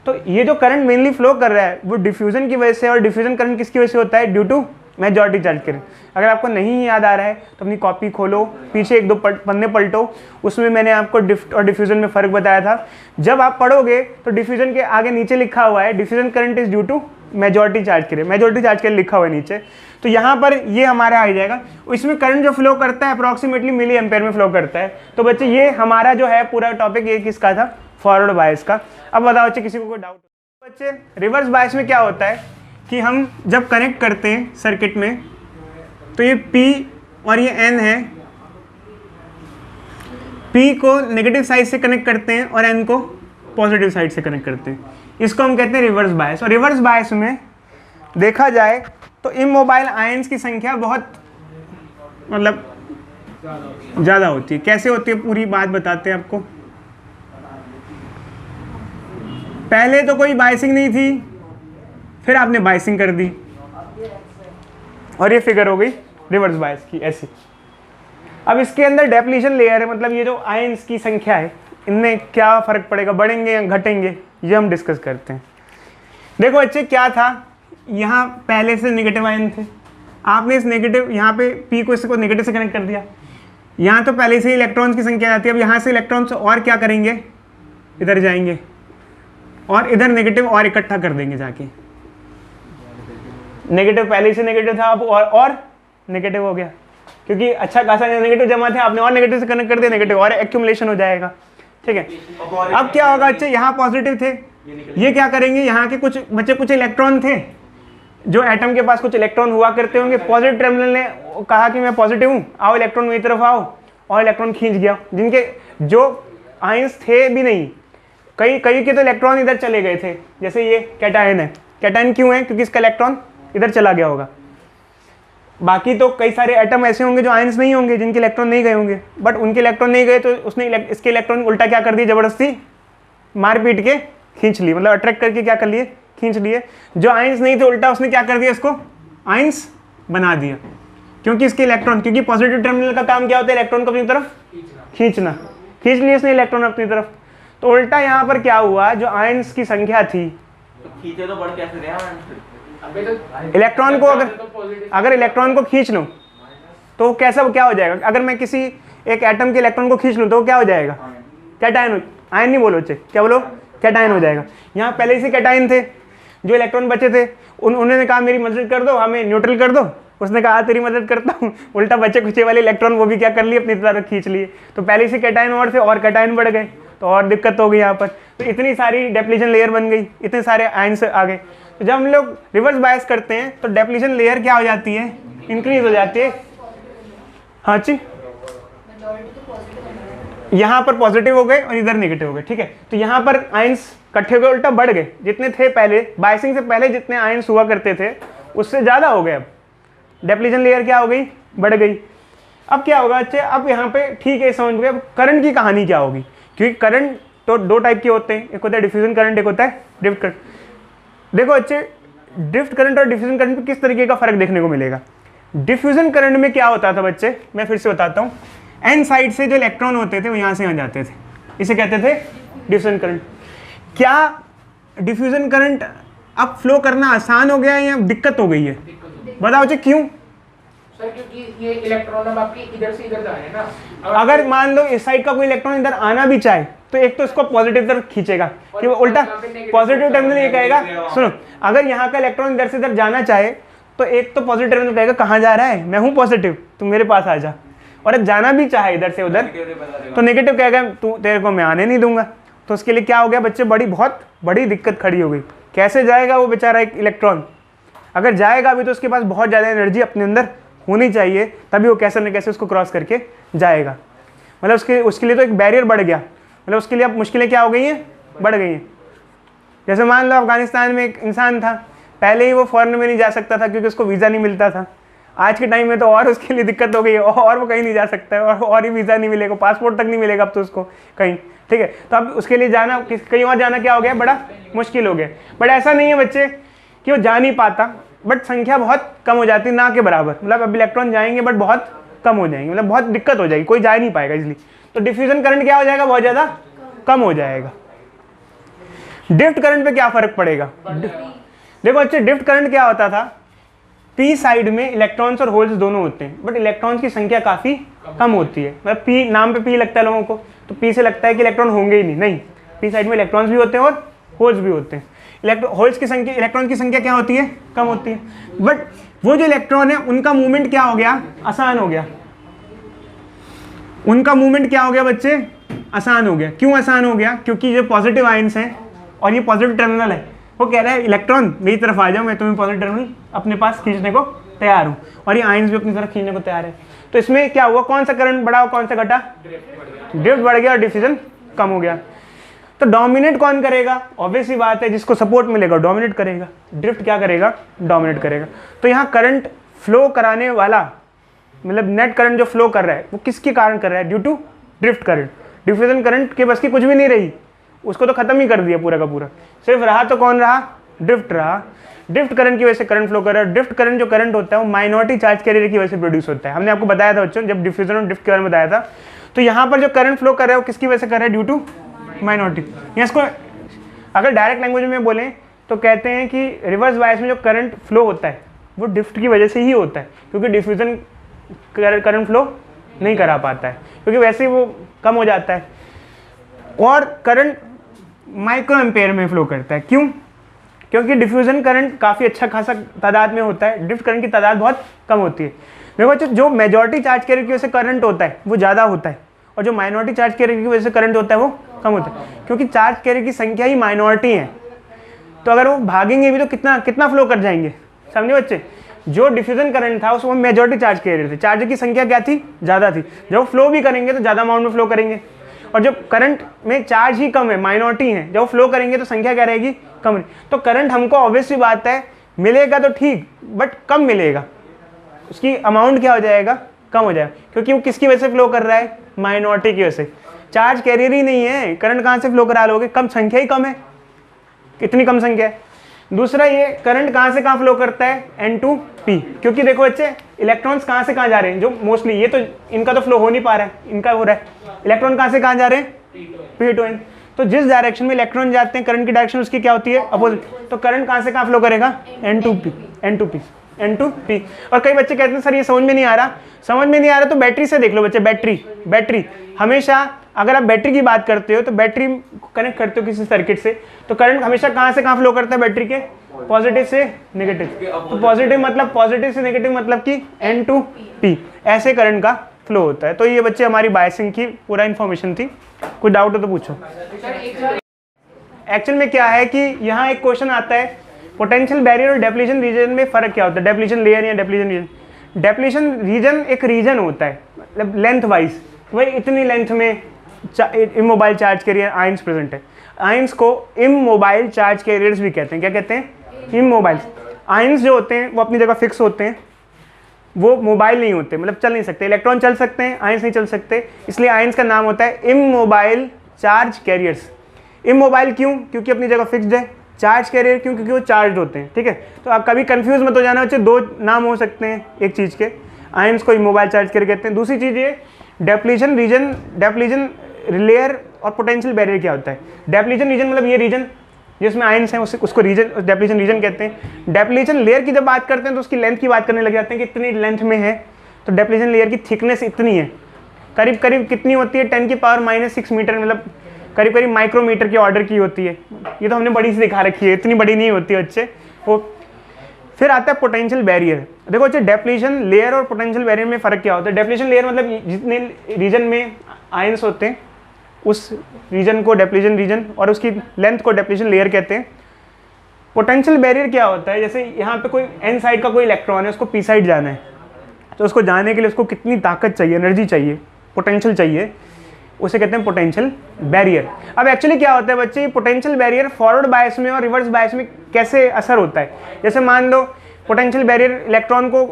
तो ये जो करंट मेनली फ्लो कर रहा है वो डिफ्यूजन की वजह से, और डिफ्यूजन करंट किसकी वजह से होता है? Due to majority charge current. अगर आपको नहीं याद आ रहा है तो अपनी कॉपी खोलो, पीछे एक दो पन्ने पलटो, उसमें मैंने आपको ड्रिफ्ट और डिफ्यूजन में फ़र्क बताया था। जब आप पढ़ोगे तो डिफ्यूजन के आगे नीचे लिखा हुआ है diffusion current is due to majority charge carrier, majority charge carrier लिखा हुआ है नीचे। तो यहाँ पर ये हमारा आ जाएगा। इसमें करंट जो फ्लो करता है अप्रॉक्सीमेटली मिली एम्पेयर में फ्लो करता है। तो बच्चे ये हमारा जो है पूरा टॉपिक ये किसका था? फॉरवर्ड बायस का। अब बताओ बच्चे किसी को कोई डाउट? बच्चे रिवर्स बायस में क्या होता है कि हम जब कनेक्ट करते हैं सर्किट में तो ये P और ये N है, P को नेगेटिव साइड से कनेक्ट करते हैं और N को पॉजिटिव साइड से कनेक्ट करते हैं। इसको हम कहते हैं रिवर्स बायस। और रिवर्स बायस में देखा जाए तो इमोबाइल आयंस की संख्या बहुत मतलब ज़्यादा होती है। कैसे होती है पूरी बात बताते हैं आपको। पहले तो कोई बायसिंग नहीं थी, फिर आपने बायसिंग कर दी और ये फिगर हो गई रिवर्स बायस की ऐसी। अब इसके अंदर डेप्लीशन लेयर है, मतलब ये जो आयंस की संख्या है इनमें क्या फ़र्क पड़ेगा, बढ़ेंगे या घटेंगे, ये हम डिस्कस करते हैं। देखो बच्चे क्या था, यहाँ पहले से नेगेटिव आयन थे, आपने इस नेगेटिव यहाँ पे P को इसको नेगेटिव से कनेक्ट कर दिया। यहाँ तो पहले से ही इलेक्ट्रॉन्स की संख्या आती है। अब यहाँ से इलेक्ट्रॉन्स और क्या करेंगे, इधर जाएंगे और इधर नेगेटिव और इकट्ठा कर देंगे जाके। नेगेटिव पहले से नेगेटिव था, अब और नेगेटिव हो गया क्योंकि अच्छा खासा नेगेटिव जमा थे, आपने और नेगेटिव से कनेक्ट कर दिया, नेगेटिव और एक्यूमुलेशन हो जाएगा। ठीक है, अब क्या होगा बच्चे, यहाँ पॉजिटिव थे, ये क्या करेंगे, यहाँ के कुछ बच्चे कुछ इलेक्ट्रॉन थे जो एटम के पास कुछ इलेक्ट्रॉन हुआ करते होंगे। पॉजिटिव टर्मिनल ने कहा कि मैं पॉजिटिव हूँ, आओ इलेक्ट्रॉन मेरी तरफ आओ, और इलेक्ट्रॉन खींच गया। जिनके जो आयंस थे भी नहीं, कई के तो इलेक्ट्रॉन इधर चले गए थे, जैसे ये कैटायन है। कैटायन क्यों है? क्योंकि इसका इलेक्ट्रॉन इधर चला गया होगा। बाकी तो कई सारे एटम ऐसे होंगे जो आयंस नहीं होंगे, जिनके इलेक्ट्रॉन नहीं गए होंगे, बट उनके इलेक्ट्रॉन नहीं गए तो उसने इसके इलेक्ट्रॉन उल्टा क्या कर दिए, ज़बरदस्ती मार पीट के खींच ली, मतलब अट्रैक्ट करके क्या कर लिए, खींच लिए। जो आयंस नहीं थे उल्टा उसने क्या कर दिया, इसको आयंस बना दिया। क्योंकि इसके इलेक्ट्रॉन, क्योंकि पॉजिटिव टर्मिनल का काम क्या होता है, इलेक्ट्रॉन को अपनी तरफ खींचना, खींच लिए इसने इलेक्ट्रॉन अपनी तरफ। तो उल्टा यहाँ पर क्या हुआ, जो आयंस की संख्या थी, तो खींचे तो बढ़ कैसे रहे इलेक्ट्रॉन को अगर इलेक्ट्रॉन को खींच लूँ तो कैसा क्या हो जाएगा, अगर मैं किसी एक एटम के इलेक्ट्रॉन को खींच लूँ तो क्या हो जाएगा, कैटायन। आयन नहीं बोलो बच्चे, क्या बोलो, कैटायन हो जाएगा। यहाँ पहले से कैटायन थे, जो इलेक्ट्रॉन बचे थे उन्होंने कहा मेरी मदद कर दो, हमें न्यूट्रल कर दो। उसने कहा तेरी मदद करता हूँ, उल्टा बच्चे कुचे वाले इलेक्ट्रॉन वो भी क्या कर लिए, अपनी तरफ खींच लिए। तो पहले से कैटायन और थे और कैटायन बढ़ गए, तो और दिक्कत हो गई यहाँ पर। तो इतनी सारी डेप्लीशन लेयर बन गई, इतने सारे आयंस आ गए। तो जब हम लोग रिवर्स बायस करते हैं तो डेप्लीशन लेयर क्या हो जाती है, इंक्रीज हो जाती है। हाँ जी, यहाँ पर पॉजिटिव हो गए और इधर नेगेटिव हो गए। ठीक है, तो यहाँ पर आयंस इकट्ठे हो गए, उल्टा बढ़ गए। जितने थे पहले बायसिंग से पहले जितने आयंस हुआ करते थे उससे ज़्यादा हो गए। अब डेप्लीशन लेयर क्या हो गई, बढ़ गई। अब क्या होगा बच्चे, अब यहाँ पे ठीक है समझ गए। अब करंट की कहानी क्या होगी, क्योंकि करंट तो दो टाइप के होते हैं, एक होता है डिफ्यूजन करंट, एक होता है ड्रिफ्ट करंट। देखो बच्चे, ड्रिफ्ट करंट और डिफ्यूजन करंट में किस तरीके का फर्क देखने को मिलेगा। डिफ्यूजन करंट में क्या होता था बच्चे, मैं फिर से बताता हूँ। एन साइड से जो इलेक्ट्रॉन होते थे वो यहाँ से आ जाते थे, इसे कहते थे डिफ्यूजन करंट। क्या डिफ्यूजन करंट अब फ्लो करना आसान हो गया है या दिक्कत हो गई है, बताओ बच्चे क्यों। सर क्योंकि ये इलेक्ट्रॉन अब आपके इधर से इधर जा रहे हैं ना। अगर मान लो इस साइड का कोई इलेक्ट्रॉन इधर आना भी चाहे तो एक तो इसको पॉजिटिव तरफ खींचेगा, कि वो उल्टा पॉजिटिव टर्मिनल ये कहेगा, सुनो अगर यहाँ का इलेक्ट्रॉन इधर से इधर जाना चाहे तो एक तो पॉजिटिव टर्मिनल कहेगा कहाँ जा रहा है, मैं हूँ पॉजिटिव, तुम मेरे पास आ जा। और अब जाना भी चाहे इधर से उधर तो नेगेटिव कहेगा तू, तेरे को मैं आने नहीं दूंगा। तो उसके लिए क्या हो गया बच्चे, बहुत बड़ी दिक्कत खड़ी हो गई। कैसे जाएगा वो बेचारा एक इलेक्ट्रॉन, अगर जाएगा भी तो उसके पास बहुत ज़्यादा एनर्जी अपने अंदर होनी चाहिए, तभी वो कैसे न कैसे उसको क्रॉस करके जाएगा। मतलब उसके लिए तो एक बैरियर बढ़ गया, मतलब उसके लिए अब मुश्किलें क्या हो गई हैं, बढ़ गई हैं। जैसे मान लो अफगानिस्तान में एक इंसान था, पहले ही वो फॉरेन में नहीं जा सकता था क्योंकि उसको वीज़ा नहीं मिलता था। आज के टाइम में तो और उसके लिए दिक्कत हो गई है, और वो कहीं नहीं जा सकता है, और ही वीज़ा नहीं मिलेगा, पासपोर्ट तक नहीं मिलेगा अब तो उसको कहीं, ठीक है। तो अब उसके लिए जाना कहीं और जाना क्या हो गया, बड़ा मुश्किल हो गया। बट ऐसा नहीं है बच्चे कि वो जा नहीं पाता, बट संख्या बहुत कम हो जाती है, ना के बराबर। मतलब अब इलेक्ट्रॉन जाएंगे बट बहुत कम हो जाएंगे, मतलब बहुत दिक्कत हो जाएगी, कोई जा ही नहीं पाएगा इसलिए। तो डिफ्यूजन करंट क्या हो जाएगा, बहुत ज़्यादा कम हो जाएगा। ड्रिफ्ट करंट पे क्या फ़र्क पड़ेगा, देखो बच्चे ड्रिफ्ट करंट क्या होता था, पी साइड में इलेक्ट्रॉन्स और होल्स दोनों होते हैं, बट इलेक्ट्रॉन्स की संख्या काफ़ी कम होती है। मतलब पी, नाम पे पी लगता है लोगों को, तो पी से लगता है कि इलेक्ट्रॉन होंगे ही नहीं, पी साइड में इलेक्ट्रॉन्स भी होते हैं और होल्स भी होते हैं। होल्स की संख्या, इलेक्ट्रॉन की संख्या क्या होती है, कम होती है। बट वो जो इलेक्ट्रॉन है उनका मूवमेंट क्या हो गया, आसान हो गया। उनका मूवमेंट क्या हो गया बच्चे, आसान हो गया। क्यों आसान हो गया, क्योंकि जो पॉजिटिव आयंस हैं और ये पॉजिटिव टर्मिनल है, वो कह रहा है इलेक्ट्रॉन मेरी तरफ आ जाओ, मैं तुम्हें पॉजिटिव टर्मिनल अपने पास खींचने को तैयार हूँ, और ये आयंस भी अपनी तरफ खींचने को तैयार है। तो इसमें क्या हुआ, कौन सा करंट बढ़ा और कौन सा घटा, ड्रिफ्ट बढ़ गया और डिफ्यूजन कम हो गया। तो डोमिनेट कौन करेगा, ऑब्वियस सी बात है जिसको सपोर्ट मिलेगा डोमिनेट करेगा। ड्रिफ्ट क्या करेगा, डोमिनेट करेगा। तो यहाँ करंट फ्लो कराने वाला, मतलब नेट करंट जो फ्लो कर रहा है वो किसके कारण कर रहा है, due to drift current. Diffusion current के बस की कुछ भी नहीं रही, उसको तो खत्म ही कर दिया पूरा का पूरा। सिर्फ रहा तो कौन रहा, ड्रिफ्ट रहा। ड्रिफ्ट करंट की वजह से करंट फ्लो कर रहा है। ड्रिफ्ट करंट जो करंट होता है वो माइनॉरिटी चार्ज कैरियर की वजह से प्रोड्यूस होता है। हमने आपको बताया था बच्चों, जब डिफ्यूजन और ड्रिफ्ट के बारे में बताया था। तो यहाँ पर जो करंट फ्लो कर रहा है वो किसकी वजह से कर रहा है, ड्यू टू माइनॉरिटी। या इसको अगर डायरेक्ट लैंग्वेज में बोलें तो कहते हैं कि रिवर्स बायस में जो करंट फ्लो होता है वो ड्रिफ्ट की वजह से ही होता है, क्योंकि डिफ्यूजन करंट फ्लो नहीं करा पाता है, क्योंकि वैसे ही वो कम हो जाता है। और करंट माइक्रो एम्पेयर में फ्लो करता है। क्यों, क्योंकि डिफ्यूजन करंट काफ़ी अच्छा खासा तादाद में होता है, ड्रिफ्ट करंट की तादाद बहुत कम होती है। देखो बच्चों, जो मेजॉरिटी चार्ज कैरियर की वजह से करंट होता है वो ज़्यादा होता है, और जो माइनॉरिटी चार्ज कैरियर की वजह से करंट होता है वो कम होता है, क्योंकि चार्ज कैरियर की संख्या ही माइनॉरिटी है। तो अगर वो भागेंगे भी तो कितना कितना फ्लो कर जाएंगे, समझे बच्चे। जो डिफ्यूजन करंट था उसमें मेजॉरिटी चार्ज कैरियर थे, चार्ज की संख्या क्या थी, ज़्यादा थी। जब फ्लो भी करेंगे तो ज़्यादा अमाउंट में फ्लो करेंगे, और जब करंट में चार्ज ही कम है, माइनॉरिटी है, जब फ्लो करेंगे तो संख्या क्या रहेगी, कम रहेगी। तो करंट हमको ऑब्वियसली बात है मिलेगा तो ठीक, बट कम मिलेगा, उसकी अमाउंट क्या हो जाएगा, कम हो जाएगा, क्योंकि वो किसकी वजह से फ्लो कर रहा है, माइनॉरिटी की वजह से। चार्ज कैरियर ही नहीं है, करंट कहाँ से फ्लो करा लोगे, कम संख्या ही कम है, कितनी कम संख्या है। दूसरा ये करंट कहाँ से कहाँ फ्लो करता है, N2P, क्योंकि देखो बच्चे इलेक्ट्रॉन्स कहाँ से कहाँ जा रहे हैं, जो मोस्टली ये तो इनका तो फ्लो हो नहीं पा रहा है, इनका हो रहा है। इलेक्ट्रॉन कहाँ से कहाँ जा रहे हैं, P to N। तो जिस डायरेक्शन में इलेक्ट्रॉन जाते हैं करंट की डायरेक्शन उसकी क्या होती है, अपोजिट। तो करंट कहाँ से कहाँ फ्लो करेगा, N2P। और कई बच्चे कहते हैं सर ये समझ में नहीं आ रहा, तो बैटरी से देख लो बच्चे। बैटरी हमेशा, अगर आप बैटरी की बात करते हो तो बैटरी कनेक्ट करते हो किसी सर्किट से, तो करंट हमेशा कहाँ से कहाँ फ्लो करता है बैटरी के, पॉजिटिव से नेगेटिव। तो पॉजिटिव से नेगेटिव मतलब कि N2P, ऐसे करंट का फ्लो होता है। तो ये बच्चे हमारी बायसिंग की पूरा इन्फॉर्मेशन थी, कोई डाउट हो तो पूछो। एक्चुअल में क्या है कि यहाँ एक क्वेश्चन आता है, पोटेंशियल बैरियर और डेप्लीशन रीजन में फ़र्क क्या होता है, डेप्लीशन लेयर या डेप्लीशन रीजन। डेप्लीशन रीजन एक रीजन होता है, मतलब लेंथ वाइज, वही इतनी लेंथ में immobile charge carrier ions present है। आयंस को इमोबाइल चार्ज कैरियर्स भी कहते हैं। क्या कहते हैं, इमोबाइल। आयंस जो होते हैं वो अपनी जगह फिक्स होते हैं, वो मोबाइल नहीं होते, मतलब चल नहीं सकते। इलेक्ट्रॉन चल सकते हैं, आयंस नहीं चल सकते, इसलिए आयंस का नाम होता है इमोबाइल चार्ज कैरियर्स। इमोबाइल क्यों, क्योंकि अपनी जगह फिक्स्ड है। चार्ज कैरियर क्यों, क्योंकि वो चार्ज होते हैं, ठीक है। तो आप कभी कंफ्यूज मत हो जाना बच्चे, दो नाम हो सकते हैं एक चीज़ के, आयंस को इमोबाइल चार्ज कैरियर कहते हैं। दूसरी चीज़ ये डेप्लीशन रीजन, डेप्लीशन लेयर और पोटेंशियल बैरियर क्या होता है। डेप्लीशन रीजन मतलब ये रीजन जिसमें आयंस हैं, उसको रीजन, डेप्लीशन रीजन कहते हैं। डेप्लीशन लेयर की जब बात करते हैं तो उसकी लेंथ की बात करने लग जाते हैं कि इतनी लेंथ में है, तो डेप्लीशन लेयर की थिकनेस इतनी है, करीब करीब कितनी होती है, 10⁻⁻�6 मीटर, मतलब करीब करीब माइक्रोमीटर के ऑर्डर की होती है। ये तो हमने बड़ी सी दिखा रखी है, इतनी बड़ी नहीं होती बच्चे वो। फिर आता है पोटेंशियल बैरियर। देखो बच्चे डेप्लीशन लेयर और पोटेंशियल बैरियर में फ़र्क क्या होता है। डेप्लीशन लेयर मतलब जितने रीजन में आयंस होते हैं उस रीजन को डेप्लीशन रीजन, और उसकी लेंथ को डेप्लीशन लेयर कहते हैं। पोटेंशियल बैरियर क्या होता है, जैसे यहाँ पे कोई एन साइड का कोई इलेक्ट्रॉन है, उसको पी साइड जाना है, तो उसको जाने के लिए उसको कितनी ताकत चाहिए, एनर्जी चाहिए, पोटेंशियल चाहिए, उसे कहते हैं पोटेंशियल बैरियर। अब एक्चुअली क्या होता है बच्चे, पोटेंशियल बैरियर फॉरवर्ड बायस में और रिवर्स बायस में कैसे असर होता है। जैसे मान लो पोटेंशियल बैरियर इलेक्ट्रॉन को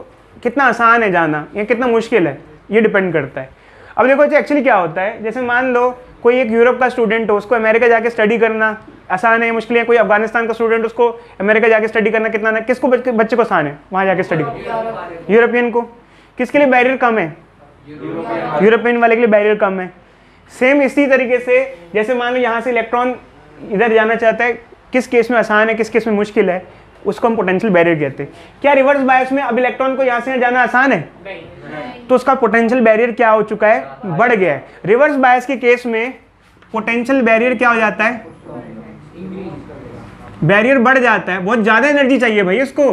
कितना आसान है जाना या कितना मुश्किल है, ये डिपेंड करता है। अब देखो एक्चुअली क्या होता है, जैसे मान लो कोई एक यूरोप का स्टूडेंट हो, उसको अमेरिका जाके स्टडी करना आसान है या मुश्किल है। कोई अफगानिस्तान का स्टूडेंट, उसको अमेरिका जाके स्टडी करना कितना ना, किसको बच्चे को आसान है वहाँ जाके स्टडी करना? यूरोपियन को। किसके लिए बैरियर कम है? यूरोपियन वाले के लिए बैरियर कम है। सेम इसी तरीके से जैसे मान लो यहाँ से इलेक्ट्रॉन इधर जाना चाहता है, किस केस में आसान है किस केस में मुश्किल है, उसको हम पोटेंशियल बैरियर कहते हैं। क्या रिवर्स बायस में अब इलेक्ट्रॉन को यहाँ से जाना आसान है? तो उसका पोटेंशियल बैरियर क्या हो चुका है? बढ़ गया है। रिवर्स बायस के केस में पोटेंशियल बैरियर क्या हो जाता है? बैरियर बढ़ जाता है। बहुत ज़्यादा एनर्जी चाहिए भाई इसको,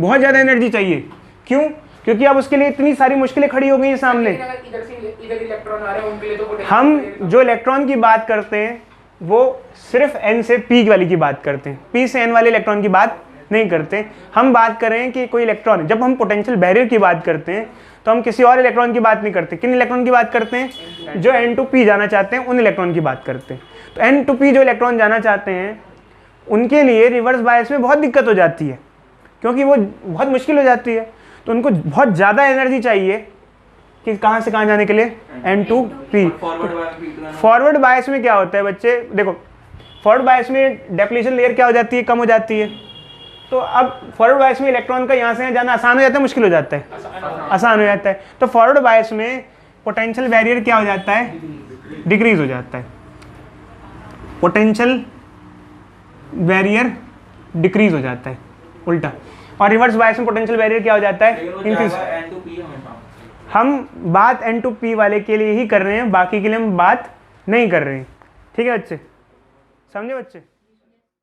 बहुत ज़्यादा एनर्जी चाहिए। क्यों? क्योंकि अब उसके लिए इतनी सारी मुश्किलें खड़ी हो गई हैं सामने। इधर इलेक्ट्रॉन आ रहे हैं उनके लिए तो potential हम barrier जो इलेक्ट्रॉन की बात करते हैं वो सिर्फ n से p वाली की बात करते हैं, p से n वाले इलेक्ट्रॉन की बात नहीं करते। हम बात कर रहे हैं कि कोई इलेक्ट्रॉन है। जब हम पोटेंशियल बैरियर की बात करते हैं तो हम किसी और इलेक्ट्रॉन की बात नहीं करते। किन इलेक्ट्रॉन की बात करते हैं? जो n to p जाना चाहते हैं उन इलेक्ट्रॉन की बात करते हैं। तो n to p जो इलेक्ट्रॉन जाना चाहते हैं उनके लिए रिवर्स बायस में बहुत दिक्कत हो जाती है, क्योंकि वो बहुत मुश्किल हो जाती है। तो उनको बहुत ज़्यादा एनर्जी चाहिए कि कहाँ से कहाँ जाने के लिए, n to p। Forward bias में क्या होता है बच्चे, देखो फॉरवर्ड बायस में डेप्लीशन लेयर क्या हो जाती है? कम हो जाती है। तो अब फॉरवर्ड बायस में इलेक्ट्रॉन का यहाँ से जाना आसान हो जाता है मुश्किल हो जाता है? आसान हो जाता है। तो फॉरवर्ड बायस में पोटेंशियल बैरियर क्या हो जाता है? डिक्रीज हो जाता है। पोटेंशियल बैरियर डिक्रीज हो जाता है उल्टा। और रिवर्स बायस में पोटेंशियल बैरियर क्या हो जाता है? इंक्रीज। हम बात n to p वाले के लिए ही कर रहे हैं, बाकी के लिए हम बात नहीं कर रहे हैं। ठीक है बच्चे, समझे बच्चे?